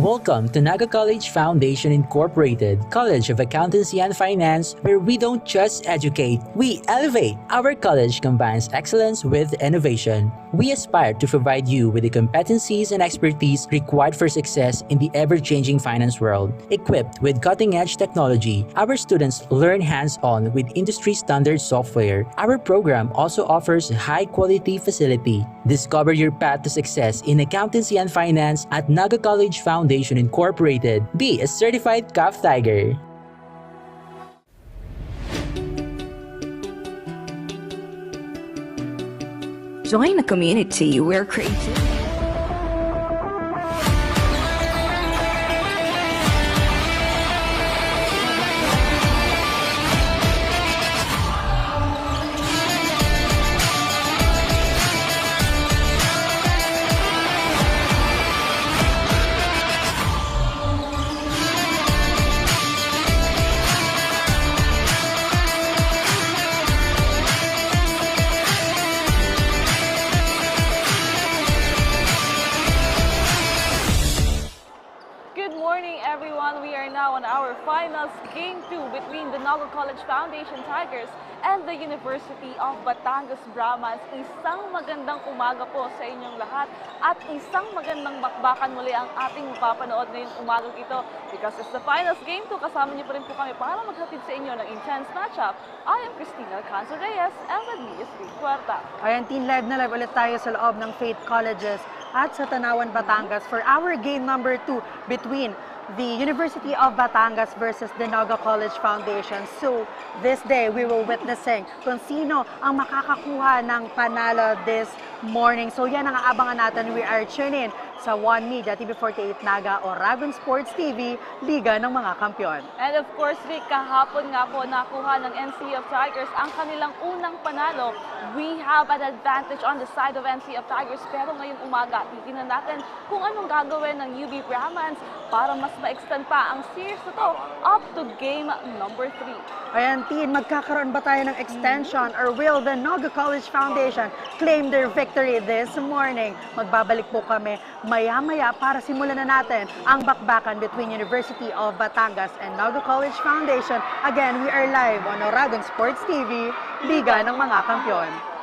Welcome to Naga College Foundation Incorporated, College of Accountancy and Finance, where we don't just educate, we elevate. Our college combines excellence with innovation. We aspire to provide you with the competencies and expertise required for success in the ever-changing finance world. Equipped with cutting-edge technology, our students learn hands-on with industry-standard software. Our program also offers high-quality facility. Discover your path to success in accountancy and finance at Naga College Foundation Incorporated. Be a certified CAF Tiger. Join a community where creativity on our finals, Game 2 between the Naga College Foundation Tigers and the University of Batangas Brahmans. Isang magandang umaga po sa inyong lahat at isang magandang bakbakan muli ang ating mapapanood ngayong umagang ito because it's the finals Game 2. Kasama niyo pa rin po kami para maghatid sa inyo ng intense matchup. I am Cristina Alcanzo Reyes and with me is Rick Puerta. Ayan, team, live na live ulit tayo sa loob ng Faith Colleges at sa Tanawan, Batangas for our game number 2 between the University of Batangas versus the Naga College Foundation. So, this day, we will witnessing kung sino ang makakakuha ng panalo this morning. So, yan ang aabangan natin. We are tuning in sa One Media, TV48 Naga o Ragon Sports TV, Liga ng mga Kampiyon. And of course, Rick, kahapon nga po nakuha ng NCF Tigers ang kanilang unang panalo. We have an advantage on the side of NCF Tigers, pero ngayong umaga, titignan natin kung anong gagawin ng UB Brahmans para mas ma-extend pa ang series na to up to game number 3. Ayan, team, magkakaroon ba tayo ng extension or will the Naga College Foundation claim their victory this morning? Magbabalik po kami maya-maya para simulan na natin ang bakbakan between University of Batangas and Naga College Foundation. Again, we are live on Oragon Sports TV, Liga ng mga Kampiyon.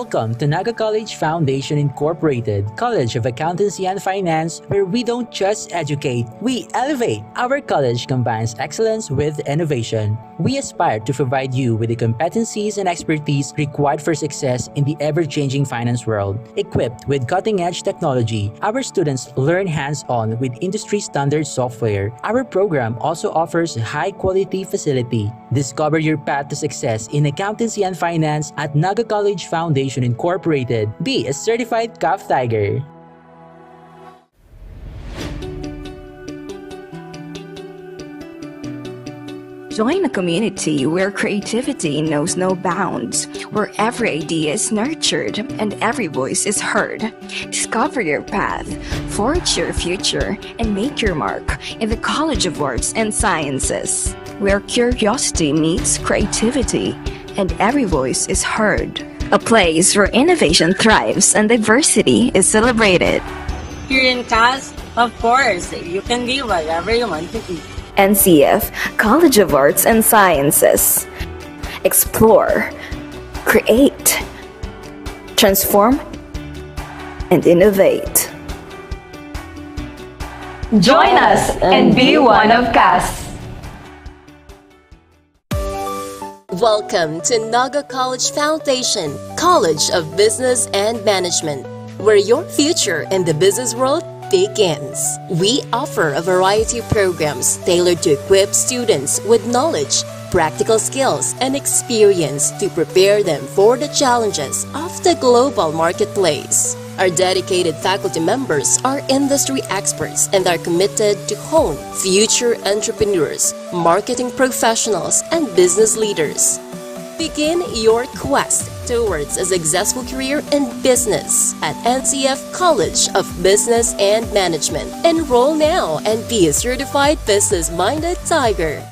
Welcome to Naga College Foundation Incorporated, College of Accountancy and Finance, where we don't just educate, we elevate. Our college combines excellence with innovation. We aspire to provide you with the competencies and expertise required for success in the ever-changing finance world. Equipped with cutting-edge technology, our students learn hands-on with industry-standard software. Our program also offers high-quality facility. Discover your path to success in accountancy and finance at Naga College Foundation Incorporated. Be a certified CAF Tiger. Join a community where creativity knows no bounds, where every idea is nurtured and every voice is heard. Discover your path, forge your future, and make your mark in the College of Arts and Sciences, where curiosity meets creativity and every voice is heard. A place where innovation thrives and diversity is celebrated. Here in CAS, of course, you can be whatever you want to be. NCF, College of Arts and Sciences. Explore, create, transform, and innovate. Join us and be one of CAS. Welcome to Naga College Foundation, College of Business and Management, where your future in the business world begins. We offer a variety of programs tailored to equip students with knowledge, practical skills, and experience to prepare them for the challenges of the global marketplace. Our dedicated faculty members are industry experts and are committed to hone future entrepreneurs, marketing professionals, and business leaders. Begin your quest towards a successful career in business at NCF College of Business and Management. Enroll now and be a certified business-minded tiger.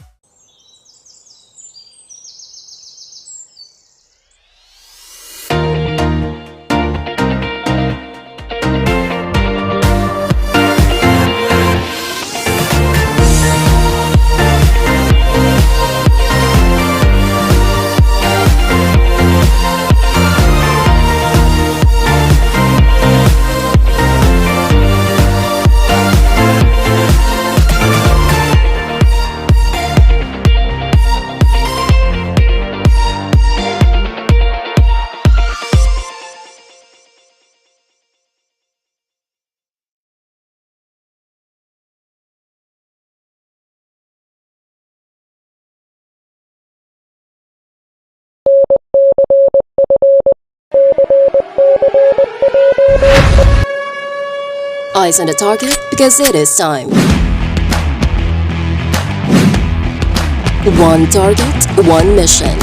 Eyes on the target because it is time. One target, one mission.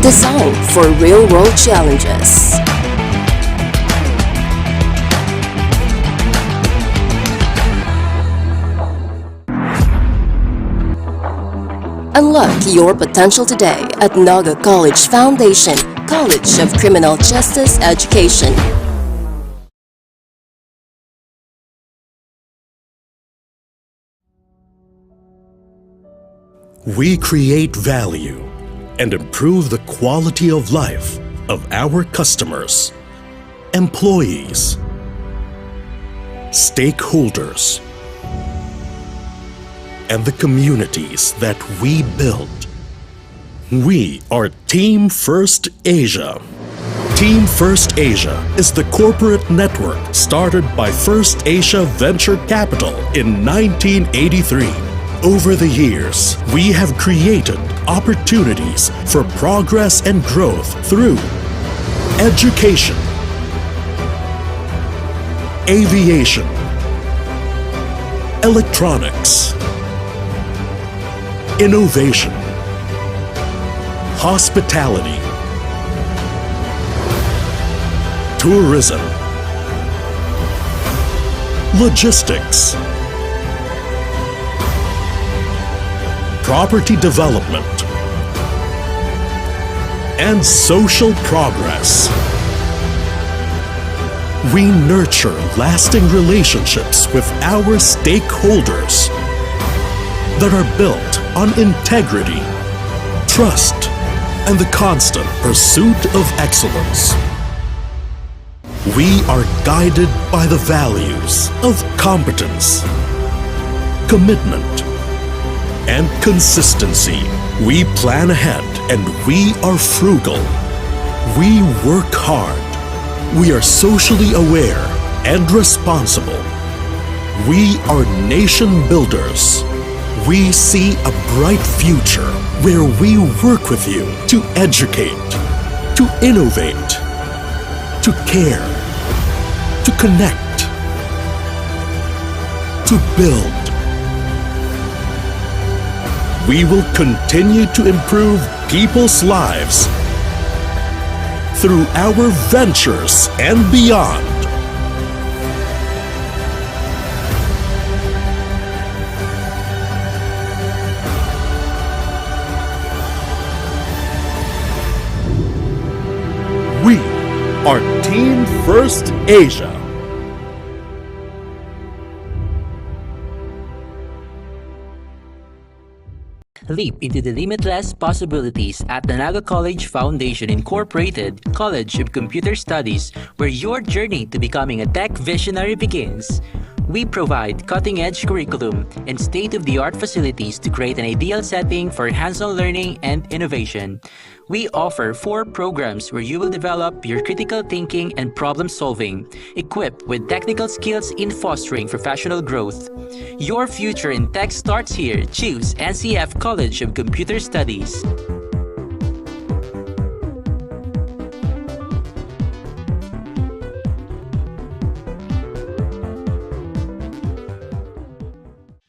Designed for real-world challenges. Unlock your potential today at Naga College Foundation, College of Criminal Justice Education. We create value and improve the quality of life of our customers, employees, stakeholders, and the communities that we build. We are Team First Asia. Team First Asia is the corporate network started by First Asia Venture Capital in 1983. Over the years, we have created opportunities for progress and growth through education, aviation, electronics, innovation, hospitality, tourism, logistics, property development, and social progress. We nurture lasting relationships with our stakeholders that are built on integrity, trust, and the constant pursuit of excellence. We are guided by the values of competence, commitment, and consistency. We plan ahead and we are frugal. We work hard. We are socially aware and responsible. We are nation builders. We see a bright future where we work with you to educate, to innovate, to care, to connect, to build. We will continue to improve people's lives through our ventures and beyond. We are Team First Asia. Leap into the limitless possibilities at the Naga College Foundation Incorporated College of Computer Studies, where your journey to becoming a tech visionary begins. We provide cutting-edge curriculum and state-of-the-art facilities to create an ideal setting for hands-on learning and innovation. We offer 4 programs where you will develop your critical thinking and problem-solving, equipped with technical skills in fostering professional growth. Your future in tech starts here. Choose NCF College of Computer Studies.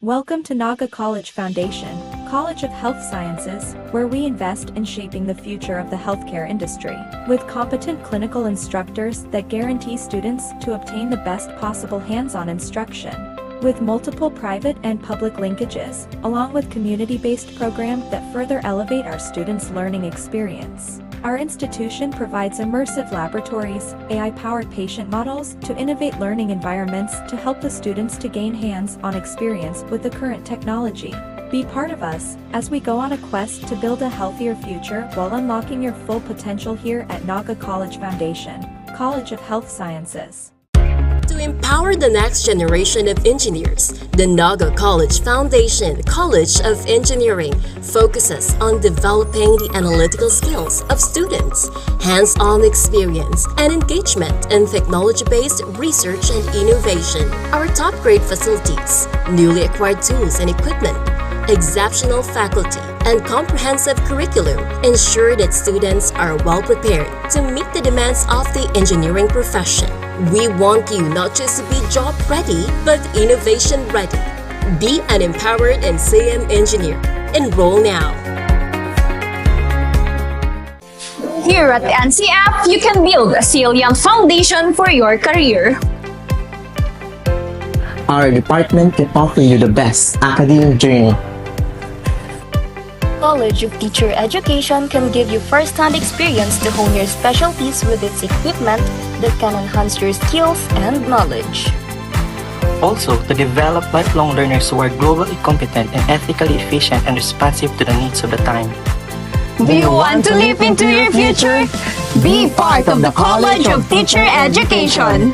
Welcome to Naga College Foundation, College of Health Sciences, where we invest in shaping the future of the healthcare industry, with competent clinical instructors that guarantee students to obtain the best possible hands-on instruction. With multiple private and public linkages, along with community-based programs that further elevate our students' learning experience. Our institution provides immersive laboratories, AI-powered patient models to innovate learning environments to help the students to gain hands-on experience with the current technology. Be part of us as we go on a quest to build a healthier future while unlocking your full potential here at Naga College Foundation, College of Health Sciences. To empower the next generation of engineers, the Naga College Foundation College of Engineering focuses on developing the analytical skills of students, hands-on experience, and engagement in technology-based research and innovation. Our top-grade facilities, newly acquired tools and equipment, exceptional faculty, and comprehensive curriculum ensure that students are well prepared to meet the demands of the engineering profession. We want you not just to be job ready, but innovation ready. Be an empowered and CM engineer. Enroll now. Here at the NCF, you can build a salient foundation for your career. Our department can offer you the best academic journey. College of Teacher Education can give you first-hand experience to hone your specialties with its equipment that can enhance your skills and knowledge. Also, to develop lifelong learners who are globally competent and ethically efficient and responsive to the needs of the time. Do you want to leap into your future? Be part of the College of Teacher Education.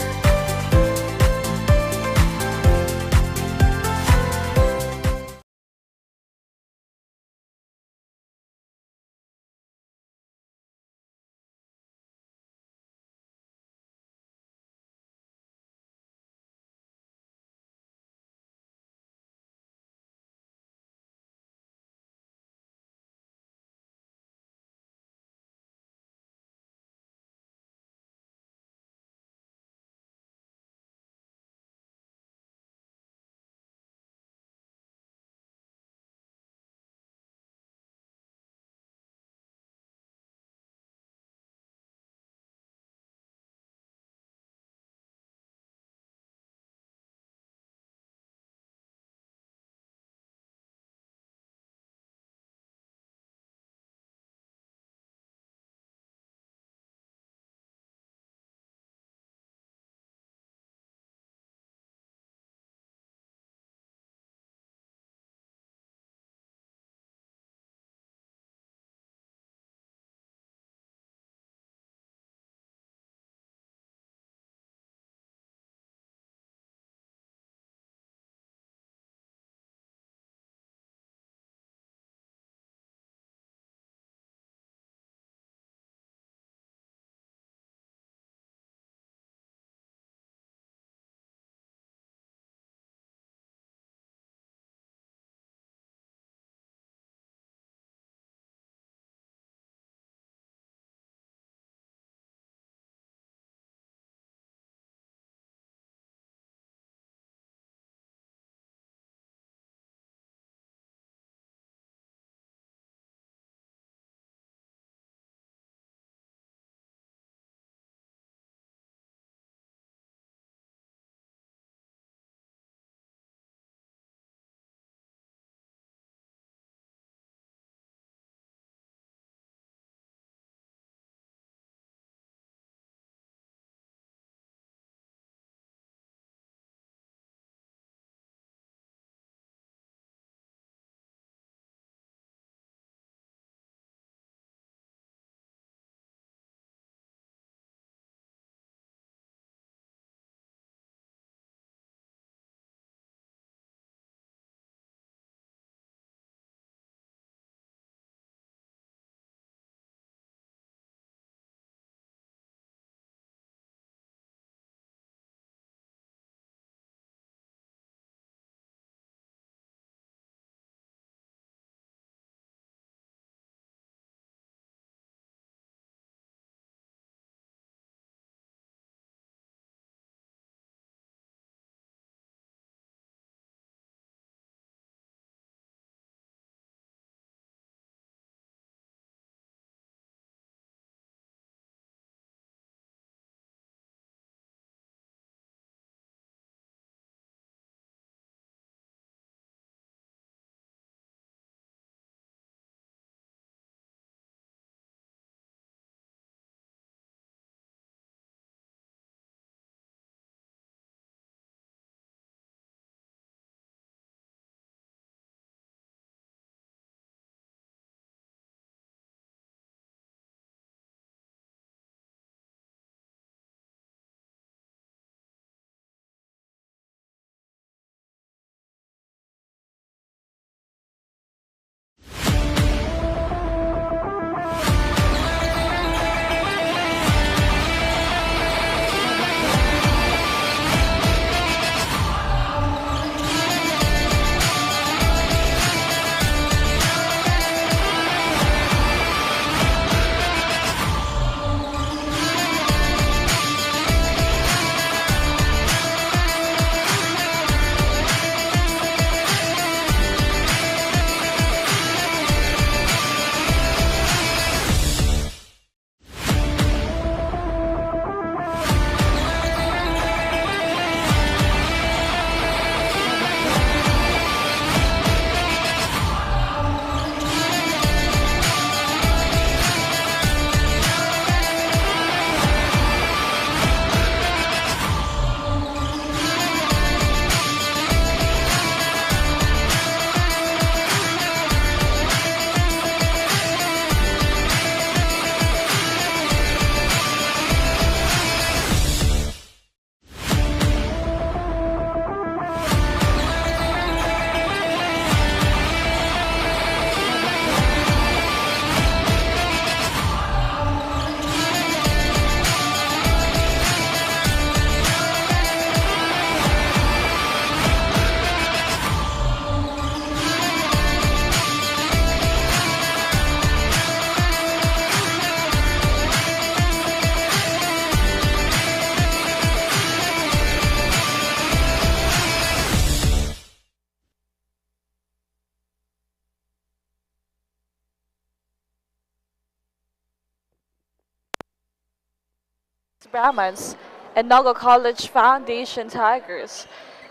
Brahmans and Naga College Foundation Tigers.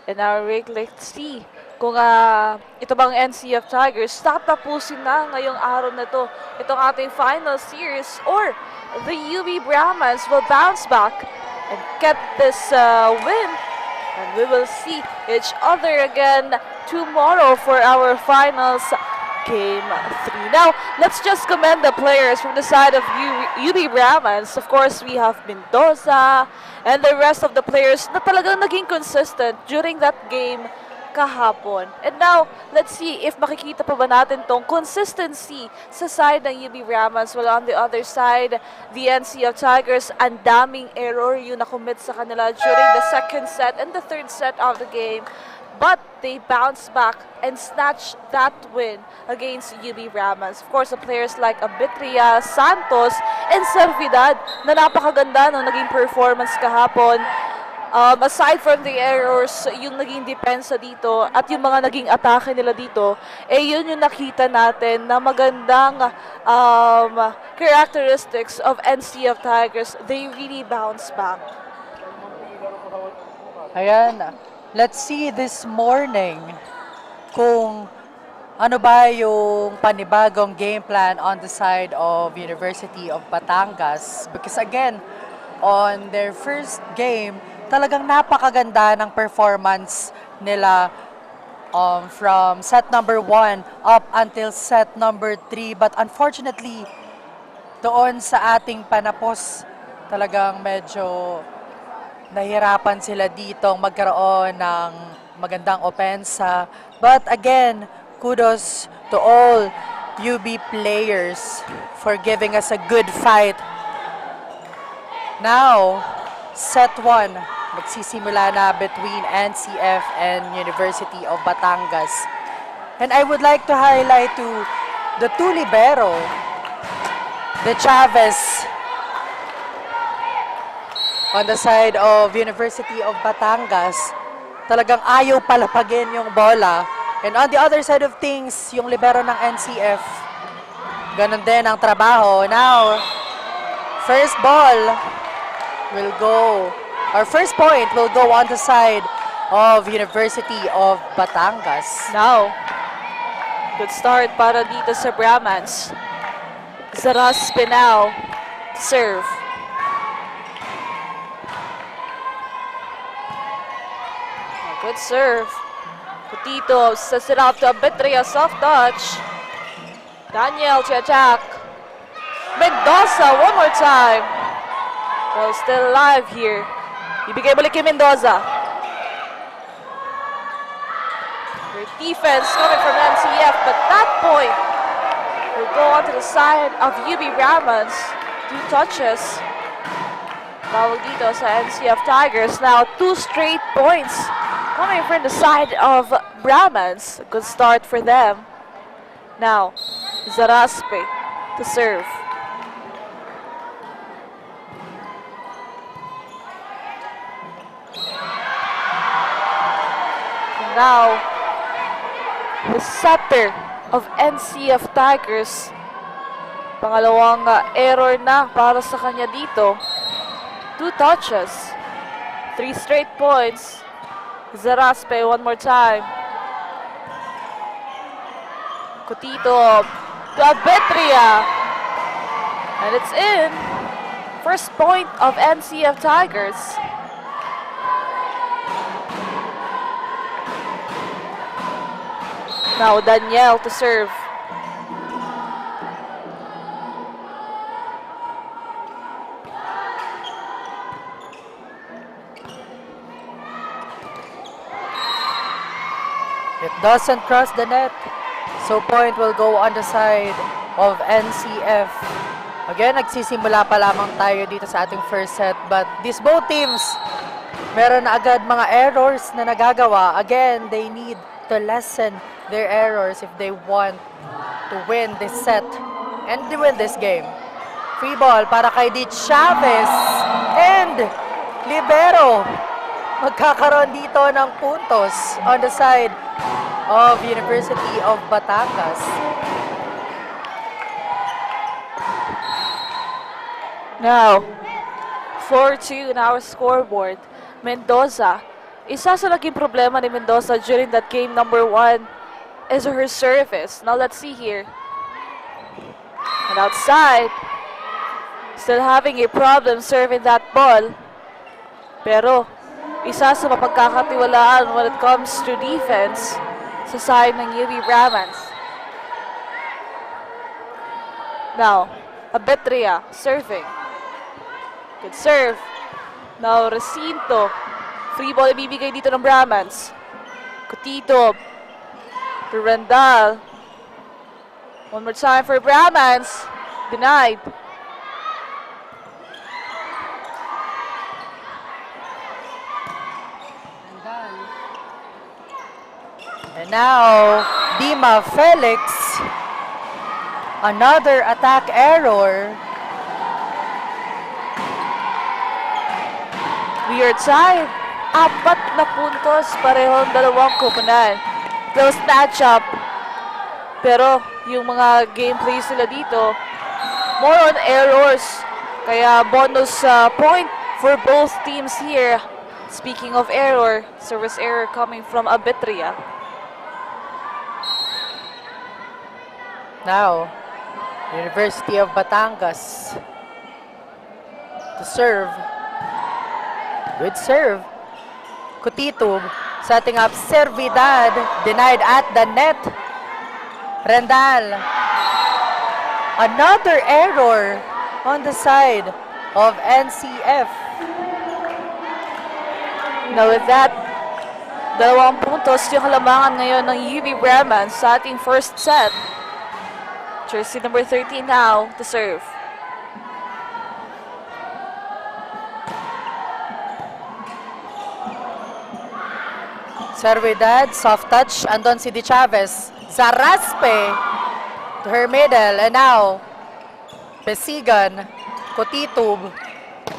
And now, Rick, let's see kung ito bang NCF Tigers tatapusin na ngayong araw na to itong ating final series, or the UB Brahmans will bounce back and get this win. And we will see each other again tomorrow for our finals game 3. Now, let's just commend the players from the side of UB Brahmans. Of course, we have Mendoza and the rest of the players na talagang naging consistent during that game kahapon. And now, let's see if makikita pa ba natin tong consistency sa side ng UB Brahmans. While on the other side, the NCF Tigers, ang daming error yung nakommit sa kanila during the second set and the third set of the game. But they bounced back and snatched that win against UB Brahmans. Of course, the players like Abitria, Santos, and Servidad na napakaganda ng naging performance kahapon. Aside from the errors, yung naging depensa dito at yung mga naging atake nila dito, yun yung nakita natin na magandang characteristics of NCF Tigers. They really bounce back. Ayan. Let's see this morning kung ano ba yung panibagong game plan on the side of University of Batangas. Because again, on their first game, talagang napakaganda ng performance nila from set number 1 up until set number 3. But unfortunately, doon sa ating panapos, talagang medyo nahirapan sila ditong magkaroon ng magandang opensa. But again, kudos to all UB players for giving us a good fight. Now, set 1, magsisimula na between NCF and University of Batangas. And I would like to highlight to the two libero, the Chavez, on the side of University of Batangas, talagang ayaw palapagin yung bola. And on the other side of things, yung libero ng NCF, ganun din ang trabaho. Now, first ball will go, or first point will go on the side of University of Batangas. Now, good start para dito sa Brahmans. Zaraspe now, serve. Good serve. Cotito sets it off to Abitria, soft touch. Daniel to attack. Mendoza one more time. Well, still alive here. Ibigay balik kay Mendoza. Great defense coming from NCF, but that point will go onto the side of UB Brahmans. 2 touches. Bawal dito sa NCF Tigers. Now, 2 straight points coming from the side of Brahmans. A good start for them. Now, Zaraspe to serve. And now, the setter of NCF Tigers. Pangalawang error na para sa kanya dito. 2 touches. 3 straight points. Zaraspe one more time. Cotito to Abitria. And it's in. First point of NCF Tigers. Now Daniel to serve. It doesn't cross the net. So point will go on the side of NCF. Again, nagsisimula pa lamang tayo dito sa ating first set. But these both teams, meron na agad mga errors na nagagawa. Again, they need to lessen their errors if they want to win this set and to win this game. Free ball para kay Di Chavez and libero. Magkakaroon dito ng puntos on the side of University of Batangas. Now, 4-2 in our scoreboard. Mendoza. Isa sa naging problema ni Mendoza during that game number 1 is her service. Now let's see here. And outside, still having a problem serving that ball. Pero, isa sa mapagkakatiwalaan when it comes to defense sa side ng UB Brahmans. Now, Abetria serving. Good serve. Now, Recinto. Free ball ibibigay dito ng Brahmans. Cotito. Rendal. One more time for Brahmans. Denied. And now, Dima Felix. Another attack error. We are tied. 4 na puntos, parehong dalawang koponan. Close matchup. Pero yung mga gameplays nila dito, more on errors. Kaya bonus point for both teams here. Speaking of error, service error coming from Abetria. Now, University of Batangas to serve. Good serve. Cotito setting up Servidad, denied at the net. Rendal. Another error on the side of NCF. Now with that, 2 puntos yung halamangan ngayon ng UB Brahmans sa ating first set. Jersey number 13 now to serve. Servidad, soft touch, andon si Di Chavez. Zaraspe to her middle, and now Pesigan, Cotitub,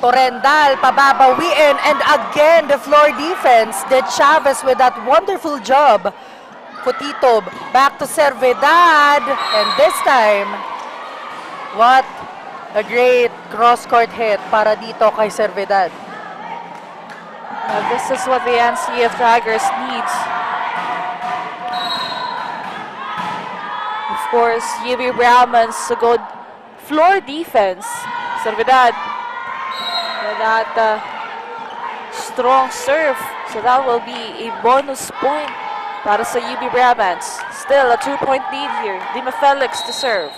Torendal, pababawiin, and again the floor defense. De Chavez with that wonderful job. Cotitub, back to Servidad, and this time, what a great cross-court hit para dito kay Servidad. This is what the NCF Tigers needs. Of course, UB Brahmans a good floor defense. Servidad with that strong serve. So that will be a bonus point para sa UB Brahmans. Still a 2-point lead here. Dima Felix to serve.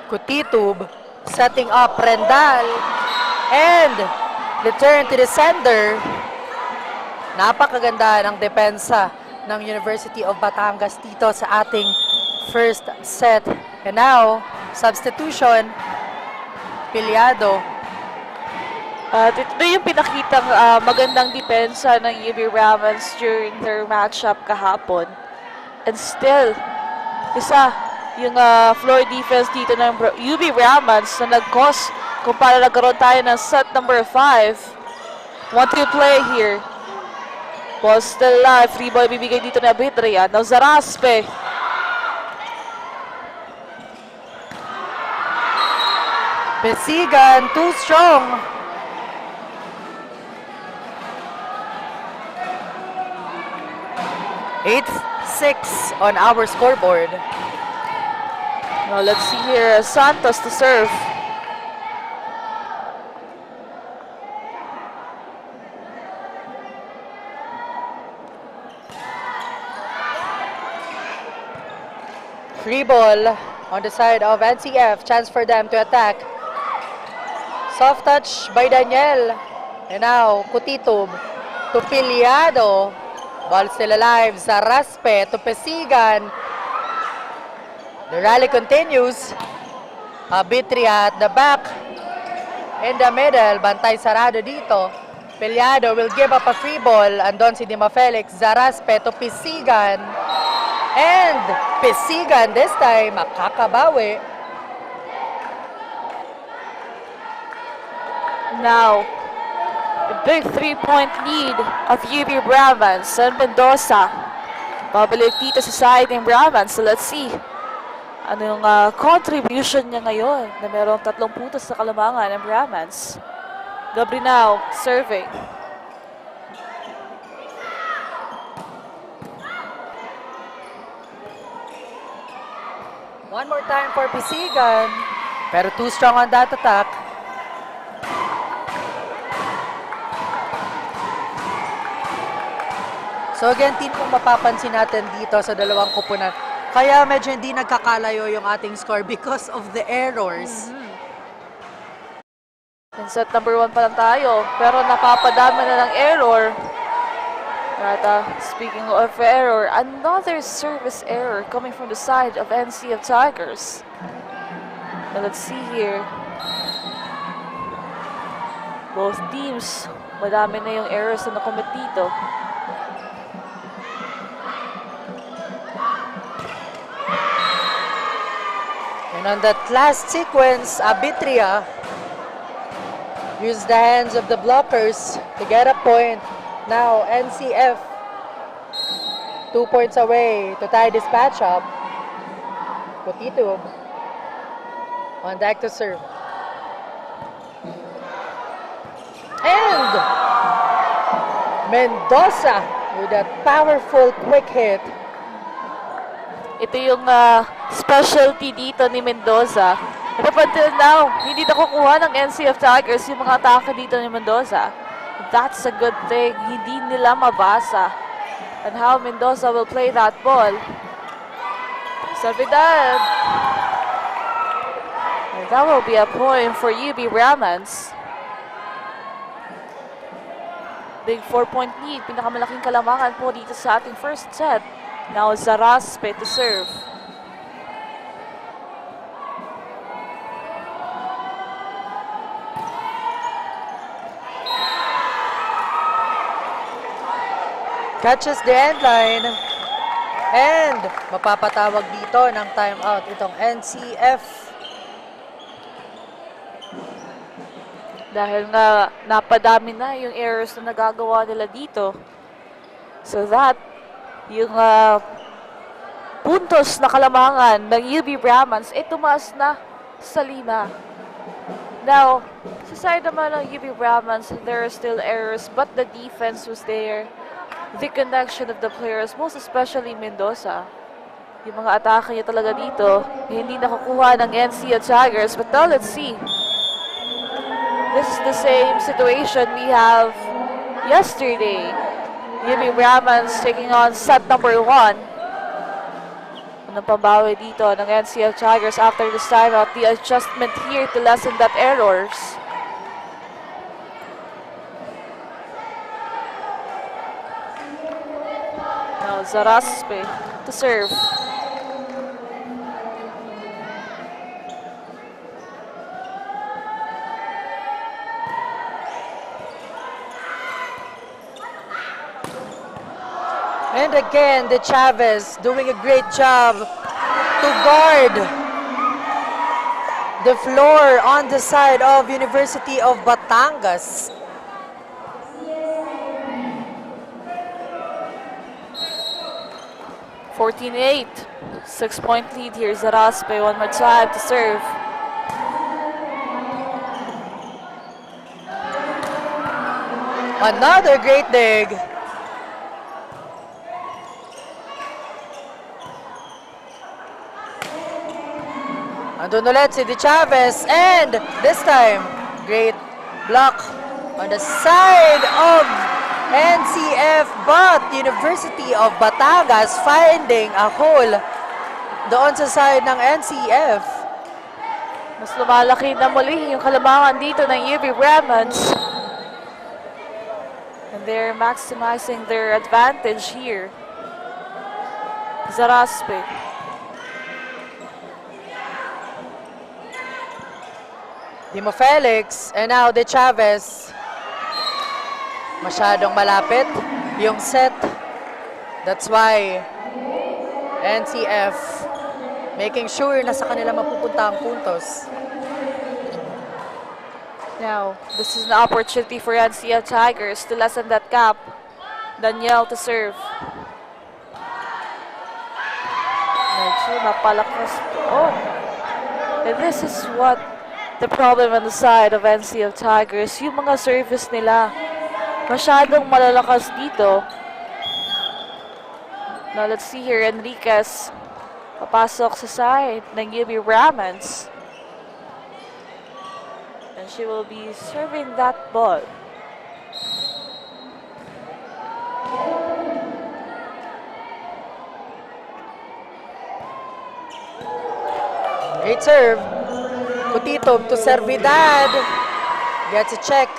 Cotitub setting up Rendal, and return to the sender. Napakaganda ng depensa ng University of Batangas dito sa ating first set. And now, substitution, Piliado. Ito yung pinakitang magandang depensa ng UB Brahmans during their matchup kahapon. And still, isa yung floor defense dito ng UB Brahmans na nag-cause kung paano nagkaroon tayo ng set number 5. Want to play here. Ball still live. Free ball bibigay dito na Abetria. Now Zaraspe. Pesigan, too strong. Eight 6 on our scoreboard. Now let's see here, Santos to serve. Free ball on the side of NCF. Chance for them to attack. Soft touch by Daniel. And now, Cotitub to Piliado. Ball still alive. Zaraspe to Pesigan. The rally continues. Abetria at the back. In the middle, bantay sarado dito. Piliado will give up a free ball. Andon si Dima Felix. Zaraspe to Pesigan. And Pesigan this time, makakabawi. Now, A big 3-point lead of UB Brahmans and Mendoza. Pabalik dito sa side ng Brahmans. So let's see anong contribution niya ngayon na merong 3 puntos sa kalamangan ng Brahmans. Gabrinao serving. One more time for Pisigan. Pero too strong on that attack. So again, team kung mapapansin natin dito sa dalawang kupunan, kaya medyo hindi nagkakalayo yung ating score because of the errors. In set number 1 pa lang tayo, pero napapadami na ng error. At speaking of error, another service error coming from the side of NCF Tigers. Now let's see here. Both teams, madami na yung errors na nakomit dito. And on that last sequence, Abitria used the hands of the blockers to get a point. Now, NCF 2 points away to tie this match up. Putito on deck to serve. And Mendoza with a powerful quick hit. Ito yung specialty dito ni Mendoza. But up until now, hindi nakukuha ng NCF Tigers yung mga atake dito ni Mendoza. That's a good thing. Hindi nila mabasa. And how Mendoza will play that ball. Sabidad. And that will be a point for UB Brahmans. Big 4-point lead. Pinakamalaking kalamangan po dito sa ating first set. Now Zaraspe to serve. Catches the end line. And mapapatawag dito ng timeout itong NCF. Dahil nga napadami na yung errors na nagagawa nila dito. So that yung puntos na kalamangan ng UB Brahmans tumaas na sa 5. Now, sa side naman ng UB Brahmans, there are still errors, but the defense was there. The connection of the players, most especially Mendoza. Yung mga atake niya talaga dito, hindi nakukuha ng NCF Tigers. But now, let's see. This is the same situation we have yesterday. UB Brahmans taking on set number 1. Anong pambawi dito ng NCF Tigers after this timeout? The adjustment here to lessen that errors. Now Zaraspe to serve. And again, the Chavez doing a great job to guard the floor on the side of University of Batangas. (14-8). 6-point lead here. Zaraspe one more time to serve. Another great dig. Andun ulit si De Chavez, and this time, great block on the side of NCF, but University of Batangas finding a hole doon sa side ng NCF. Mas lumalaki na muli yung kalamangan dito ng UB Brahmans. And they're maximizing their advantage here. Zaraspe. Dimo Felix, and now De Chavez. Masyadong malapit yung set. That's why NCF making sure na sa kanila mapupunta ang puntos. Now, this is an opportunity for NCF Tigers to lessen that gap. Danielle to serve. Medyo napalakas. Oh! And this is what the problem on the side of NCF Tigers. Yung mga service nila, masyadong malalakas dito. Now, let's see here. Enriquez. Papasok sa side ng UB Brahmans. And she will be serving that ball. Great serve. Kutitog to Servidad. Gets a check.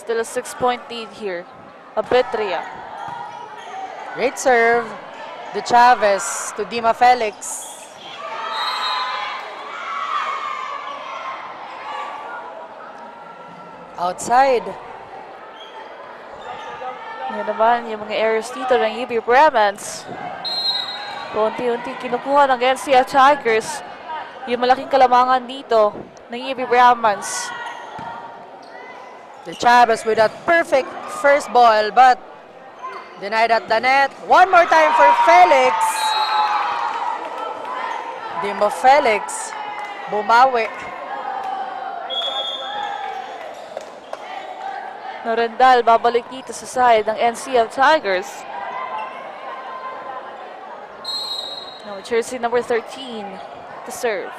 Still a 6-point lead here. Abetria. Great serve. De Chavez to Dima Felix. Outside. Yan naman yung mga errors dito ng UB Brahmans. Unti-unti kinukuha ng NCF Tigers yung malaking kalamangan dito ng UB Brahmans. De Chavez with that perfect first ball, but denied at the net. One more time for Felix. Dima Felix. Bumawi. Norendal babalik dito sa side ng NCF Tigers. Now, jersey number 13 to serve.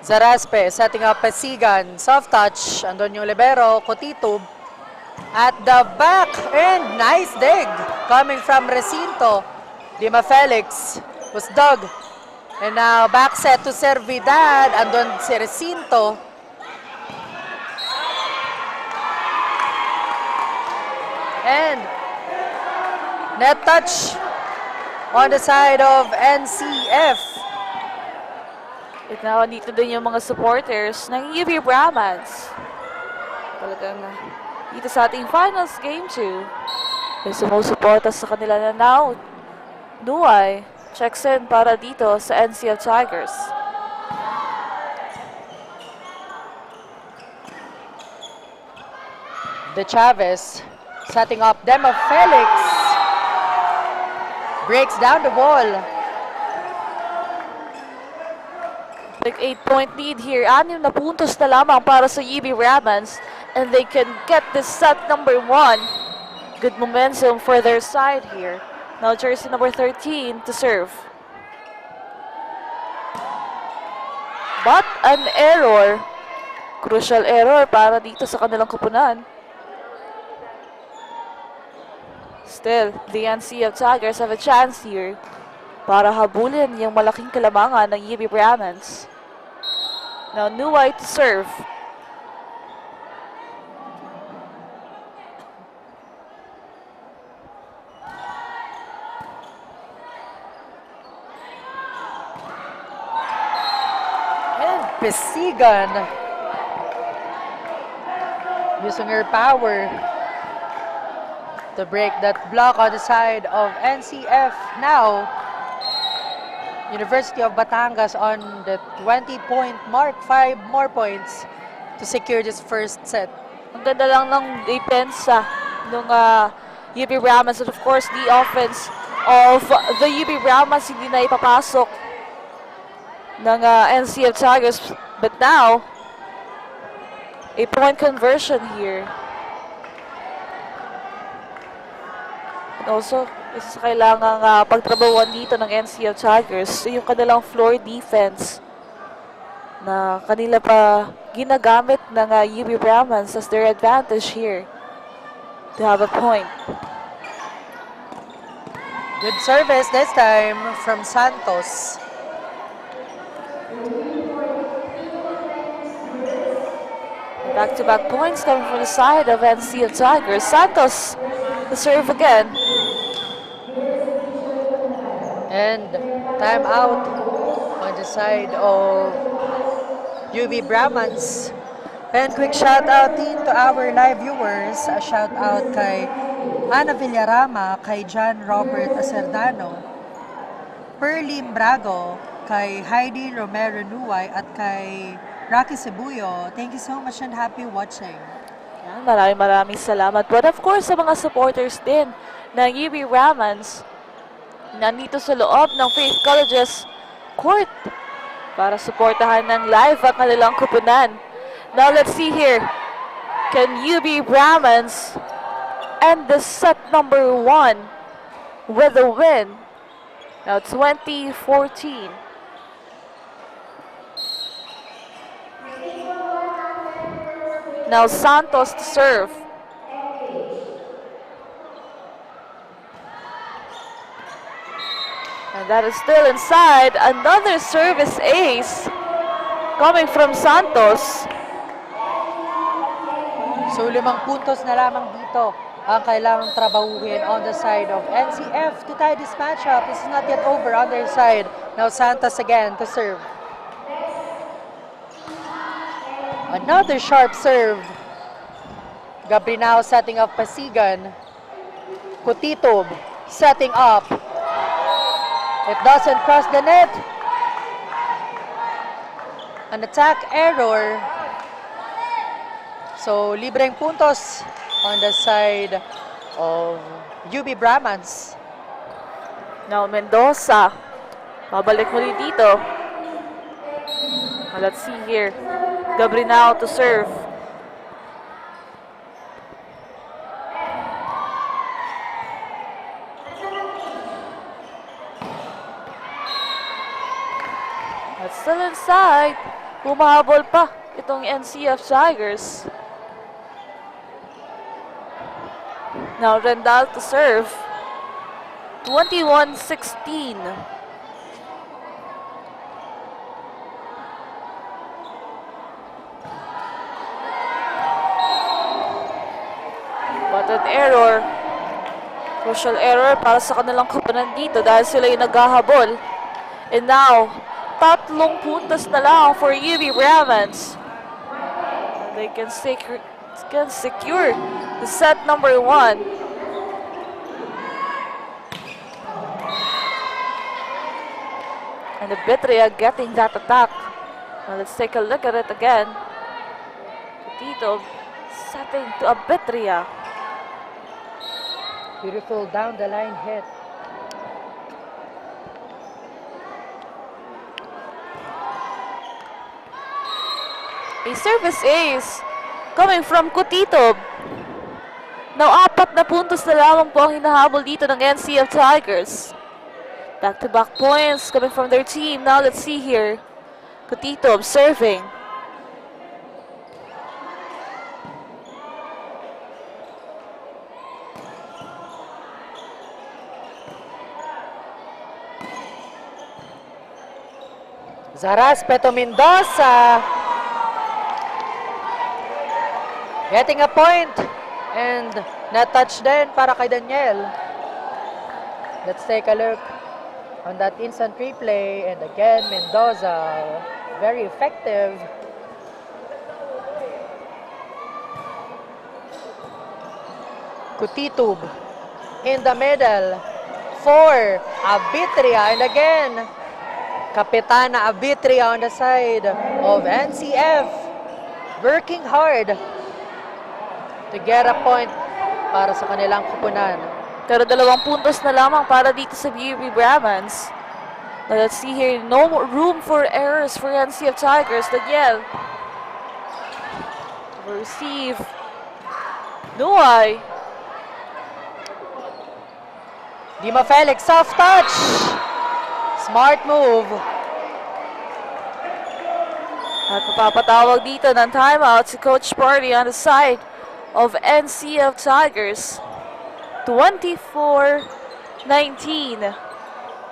Zaraspe setting up Pasigan. Soft touch. Andon yung libero. Kutitub. At the back. And nice dig. Coming from Recinto. Dima Felix was dug. And now back set to Servidad. Andon si Recinto. And net touch on the side of NCF. At now, dito din yung mga supporters ng UB Brahmans. Talagang dito sa ating finals game 2. May sumusuporta sa kanila na now. Nuay checks in para dito sa NCF Tigers. De Chavez setting up Dema Felix. Breaks down the ball. Big 8-point lead here. 6 na puntos na lamang para sa UB Brahmans. And they can get this set number 1. Good momentum for their side here. Now jersey number 13 to serve. But an error. Crucial error para dito sa kanilang kupunan. Still, the NCF Tigers have a chance here para habulin yung malaking kalamangan ng UB Brahmans. Now, Nuay to serve. And Pasigan using her power to break that block on the side of NCF. Now, University of Batangas on the 20-point mark. 5 more points to secure this first set. Ang ganda lang ng depensa ng UB Brahmans. And of course, the offense of the UB Brahmans hindi na ipapasok ng NCF Tigers. But now, a point conversion here. And also, isa sa kailangang pagtrabawan dito ng NCF Tigers yung kanilang floor defense na kanila pa ginagamit ng UB Brahmans as their advantage here to have a point. Good service this time from Santos. Back-to-back points coming from the side of NCF Tigers. Santos to serve again. And time out on the side of UB Brahmans. And quick shout out din to our live viewers. A shout out kay Ana Villarama, kay John Robert Acerdano, Pearly Brago, kay Heidi Romero Nuay, at kay Rocky Cebuyo. Thank you so much and happy watching. Yan, maraming salamat. But of course, sa mga supporters din ng UB Brahmans, nandito sa loob ng Faith College's court para suportahan ng live ang kanilang kupunan. Now let's see here. Can UB Brahmans end the set number 1 with a win? Now 20-14. Now Santos to serve. And that is still inside. Another service ace coming from Santos. So 5 puntos na lamang dito ang kailangang trabahuhin on the side of NCF to tie this matchup. This is not yet over on their side. Now Santos again to serve. Another sharp serve. Gabrinao setting up Pasigan. Kutitob setting up. It doesn't cross the net. An attack error. So, libreng puntos on the side of UB Brahmans. Now Mendoza. Babalik muli dito. Let's see here. Gabrinao to serve. That's still inside. Bumahabol pa itong NCF Tigers. Now Rendal to serve. 21-16. But an error. Crucial error para sa kanilang kupunan dito dahil sila yung naghahabol. And now, 3 puntos na lang for UB Brahmans. They can secure the set number 1. And the Bitria getting that attack. Now let's take a look at it again. Tito setting to a Bitria. Beautiful down the line hit. A service ace coming from Kutitob. Now 4 na puntos na lamang po ang hinahabol dito ng NCF Tigers. Back-to-back points coming from their team. Now let's see here. Kutitob serving. Zaraspeto Mendoza getting a point and na-touch din para kay Daniel. Let's take a look on that instant replay, and again Mendoza very effective. Kutitub in the middle for Abitria, and again Kapitana Abitria on the side of NCF working hard to get a point para sa kanilang kupunan. Pero 2 puntos na lamang para dito sa UB Brahmans. Now let's see here, no room for errors for NCF Tigers. Daniel will receive. Nuay. Dima Felix, soft touch. Smart move. At mapapatawag dito ng timeout si Coach Party on the side of NCF Tigers. 24-19.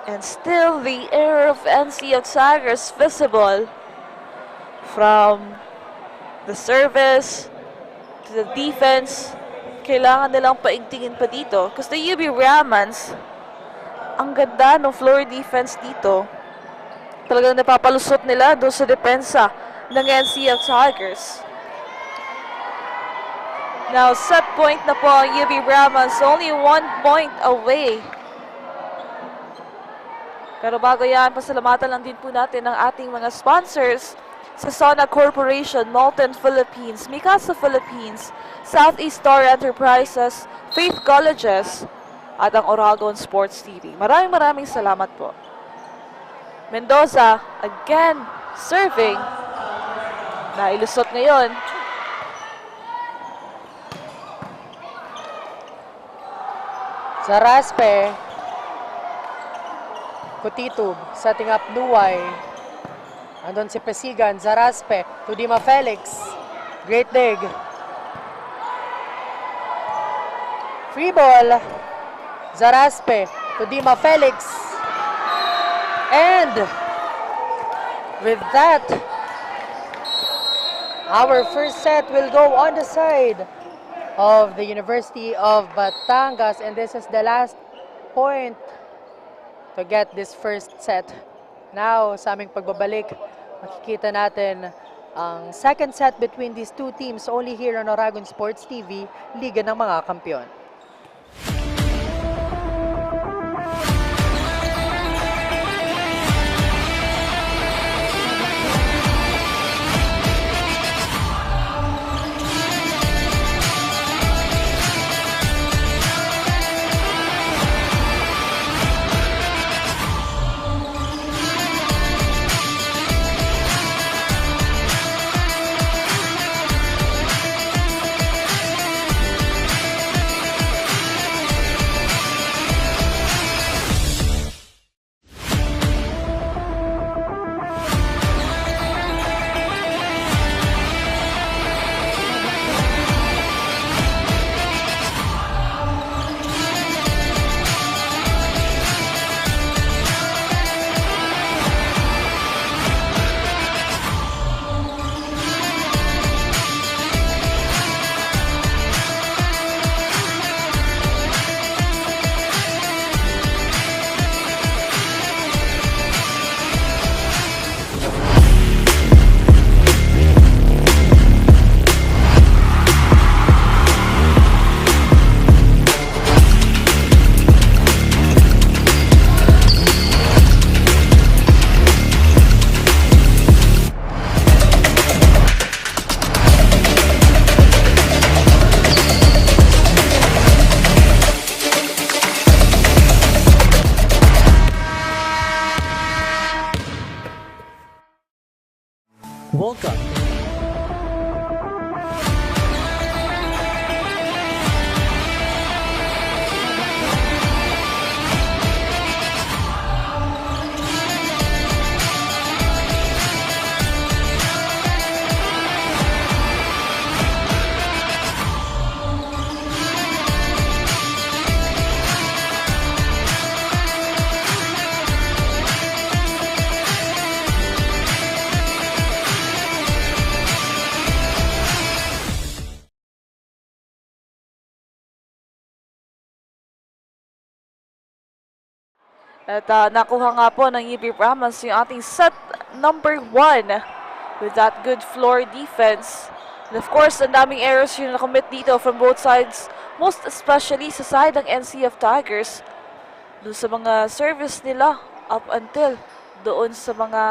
And still the error of NCF Tigers visible from the service to the defense. Kailangan nilang paigtingin pa dito because the UB Brahmans Ang ganda ng floor defense dito. Talagang napapalusot nila doon sa depensa ng NCF Tigers. Now, set point na po ang UB Brahmans, only 1 point away. Pero bago yan, pasalamatan lang din po natin ang ating mga sponsors sa Sona Corporation, Molten Philippines, Mikasa Philippines, Southeast Star Enterprises, Faith Colleges, at ang Oragon Sports TV. Maraming salamat po. Mendoza, again, serving. Nailusot ngayon. Zaraspe. Kutitub, setting up Luway. Andun si Pesigan, Zaraspe, to Dima Felix. Great dig. Free ball. Zaraspe, to Dima Felix. And with that, our first set will go on the side of the University of Batangas, and this is the last point to get this first set. Now, sa aming pagbabalik, makikita natin ang second set between these two teams only here on Oragon Sports TV, Liga ng mga Kampiyon. Welcome. At nakuha nga po ng UB Brahmans yung ating set number 1 with that good floor defense. And of course, ang daming errors yung nakomit dito from both sides, most especially sa side ng NCF Tigers. Doon sa mga service nila up until doon sa mga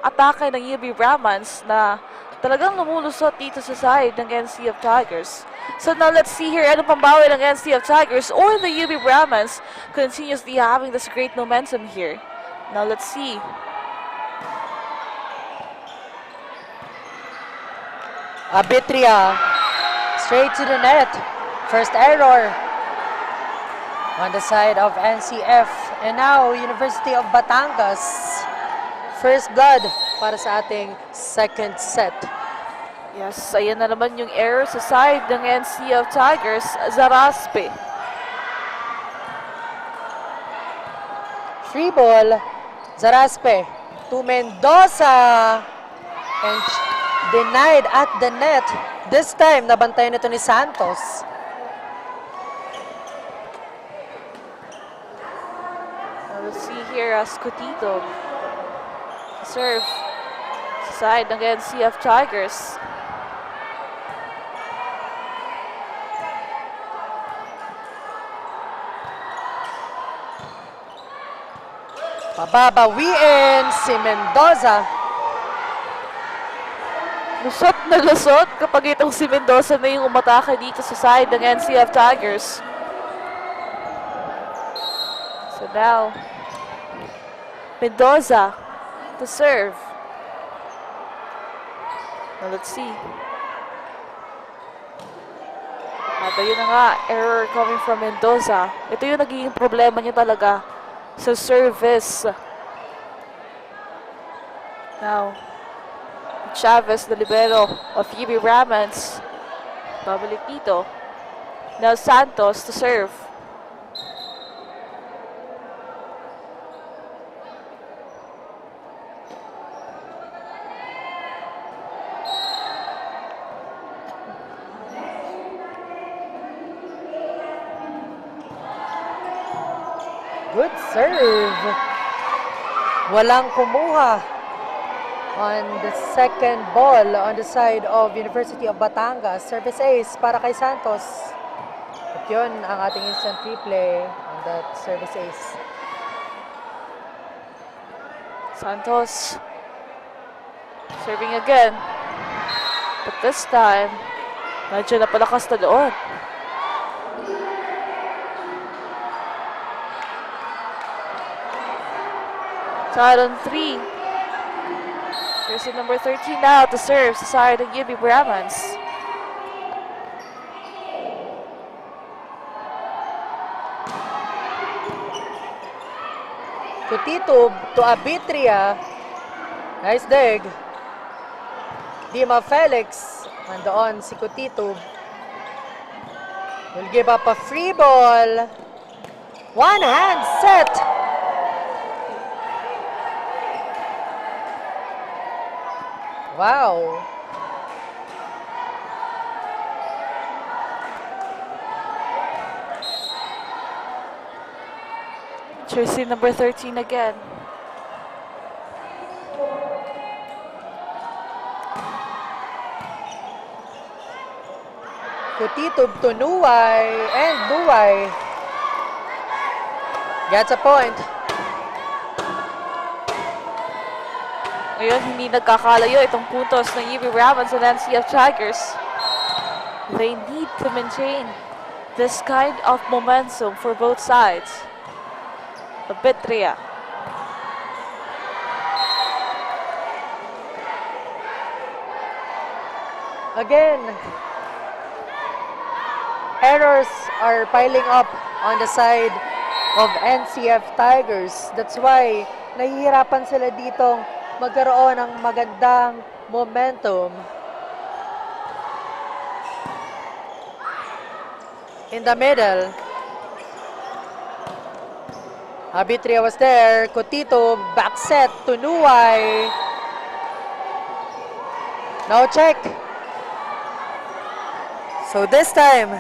atake ng UB Brahmans na talagang lumulusot dito sa side ng NCF Tigers. So now let's see here, ano pambawi ng NCF Tigers or the UB Brahmans continuously having this great momentum here. Now let's see. Abitria, straight to the net. First error on the side of NCF. And now, University of Batangas. First blood para sa ating second set. Yes, ayan na naman yung error sa side ng NCF Tigers, Zaraspe. Free ball, Zaraspe to Mendoza. And denied at the net. This time, nabantayan ito ni Santos. here as Cotito. Serve. Side against CF Tigers. Pababawiin si Mendoza. Lusot na lusot kapag itong si Mendoza na yung umatake dito sa side ng NCF Tigers. So now, Mendoza to serve. Now let's see. At ayun na nga, error coming from Mendoza. Ito yung naging problema niya talaga sa service. Now, Chavez, the libero of UB Ramans. Babalik dito. Now Santos to serve. Good serve. Walang kumuha on the second ball on the side of University of Batangas. Service ace para kay Santos. At yun ang ating instant replay on that service ace. Santos serving again. But this time, medyo napalakas na doon. Side on 3. Jersey number 13 now to serve sa side ng UB Brahmans. Cotito to Abitria. Nice dig. Dima Felix. Nandoon si Cotito. Will give up a free ball. One hand set. Wow. Jersey number 13 again. Cotito to Nuway, and Nuway gets a point. Ngayon, hindi nagkakalayo itong puntos ng UB Ramans and NCF Tigers. They need to maintain this kind of momentum for both sides. Abitria. Again, errors are piling up on the side of NCF Tigers. That's why nahihirapan sila ditong magkaroon ng magandang momentum. In the middle, Abitria was there. Cotito, back set to Nuway. No check. So this time,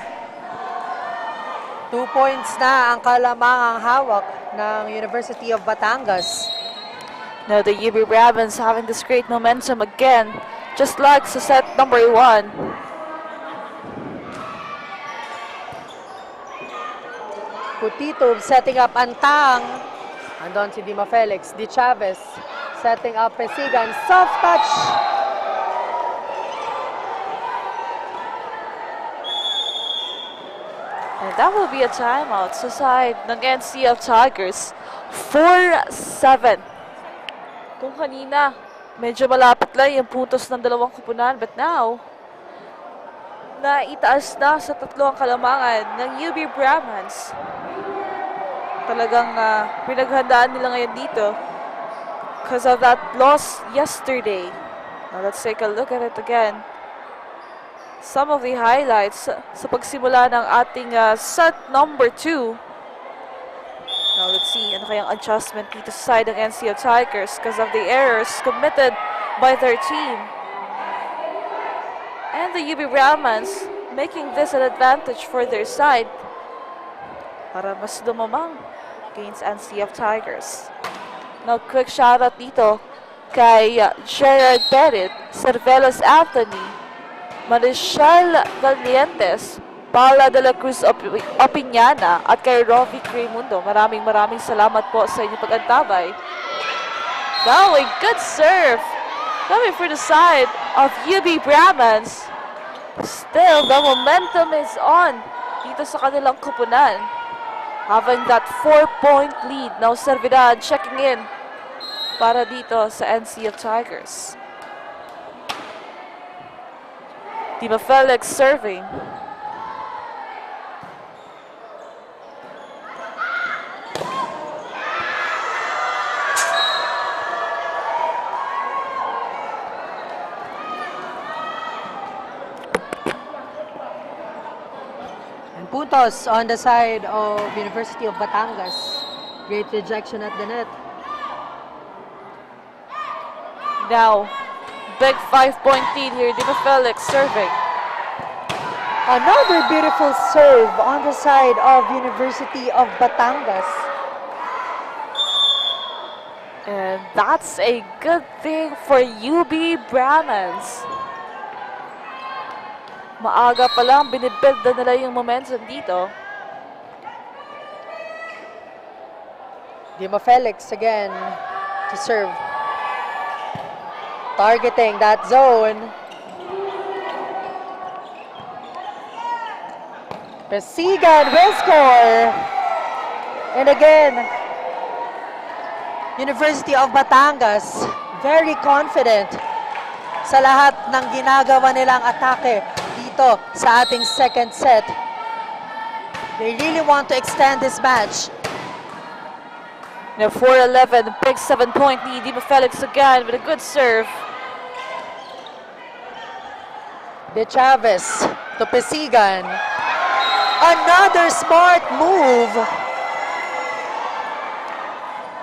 2 points na ang kalamangang hawak ng University of Batangas. Now the UB Brahmans having this great momentum again, just like sa set number 1. Cotito setting up Antang. Andon si Dima Felix. Di Chavez setting up Pesigan. Soft touch. And that will be a timeout sa side ng NCF Tigers. 4-7. Kung kanina, medyo malapit lang yung puntos ng dalawang kupunan. But now, naitaas na sa tatlo ang kalamangan ng UB Brahmans. Talagang pinaghandaan nila ngayon dito because of that loss yesterday. Now let's take a look at it again. Some of the highlights sa pagsimula ng ating set number 2. Now let's see, ano kayang adjustment dito sa side ng NCF Tigers because of the errors committed by their team. And the UB Brahmans making this an advantage for their side para mas lumamang against NCF Tigers. Now, quick shoutout dito kay Gerard Perit, Cervelos Anthony, Marichal Valientes, Paula de la Cruz Opiñana, at kay Rovi Cremundo. Maraming salamat po sa inyong pag-antabay. Now, a good serve coming for the side of UB Brahmans. Still, the momentum is on dito sa kanilang kupunan. Having that 4-point lead. Now, Servidad checking in para dito sa NCF Tigers. Dima Felix serving. And puntos on the side of University of Batangas. Great rejection at the net. Now, big 5-point lead here. Dima Felix serving. Another beautiful serve on the side of University of Batangas. And that's a good thing for UB Brahmans. Maaga pa lang, binibuild na nila yung momentum dito. Dima Felix again to serve. Targeting that zone. Pasigan will score. And again, University of Batangas very confident sa lahat ng ginagawa nilang atake dito sa ating second set. They really want to extend this match. Now 4-11, big 7-point lead. Dima Felix again with a good serve. De Chavez to Pasigan. Another smart move.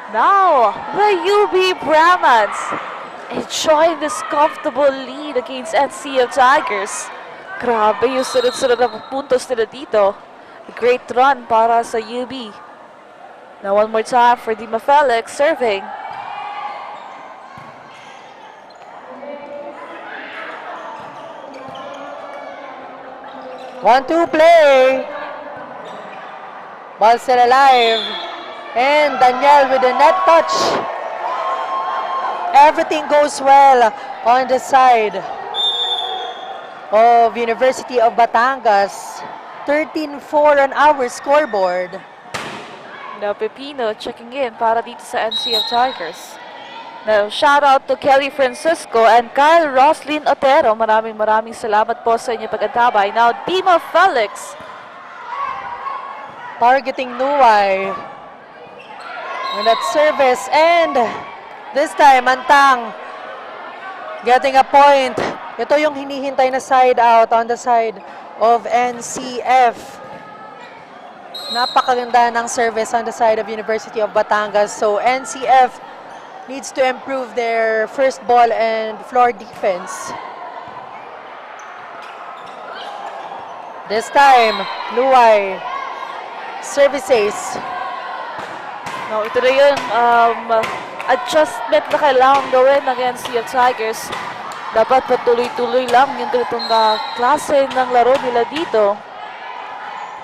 Now, the UB Brahmans enjoying this comfortable lead against NCF Tigers. Grabe yung sunod-sunod na puntos nila dito. A great run para sa UB. Now one more time for Dima Felix serving. One-two play. Ball still alive. And Daniel with a net touch. Everything goes well on the side of University of Batangas. 13-4 on our scoreboard. Now Pepino checking in para dito sa NCF Tigers. Now shout out to Kelly Francisco and Kyle Roslyn Otero. Maraming salamat po sa inyong pag-antabay. Now Dima Felix targeting Nuway. And that service, and this time Antang getting a point. Ito yung hinihintay na side out on the side of NCF. Napakaganda ng service on the side of University of Batangas. So NCF needs to improve their first ball and floor defense. This time, Luay services. No, ito na yung adjustment na kailangan gawin ng NCF Tigers. Dapat patuloy-tuloy lang yung ganitong klase ng laro nila dito.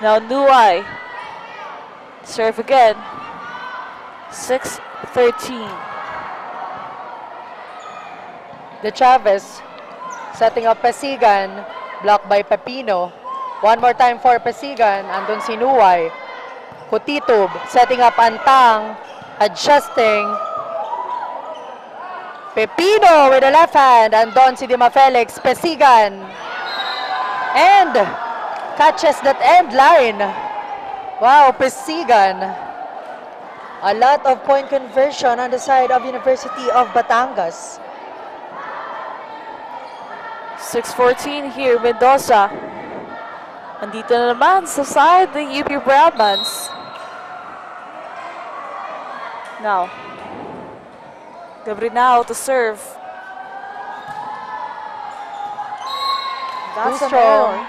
Now, Nuay. Serve again. 6-13. De Chavez setting up Pasigan. Blocked by Pepino. One more time for Pasigan. Andun si Nuay. Kutitub setting up Antang. Adjusting. Pepino with the left hand. Andun si Dima Felix. Pasigan. And catches that end line. Wow, Pasigan. A lot of point conversion on the side of University of Batangas. 6-14 here, Mendoza. Andito na naman sa side ng UP Brahmans. Now, Gabriel to serve. That's too strong.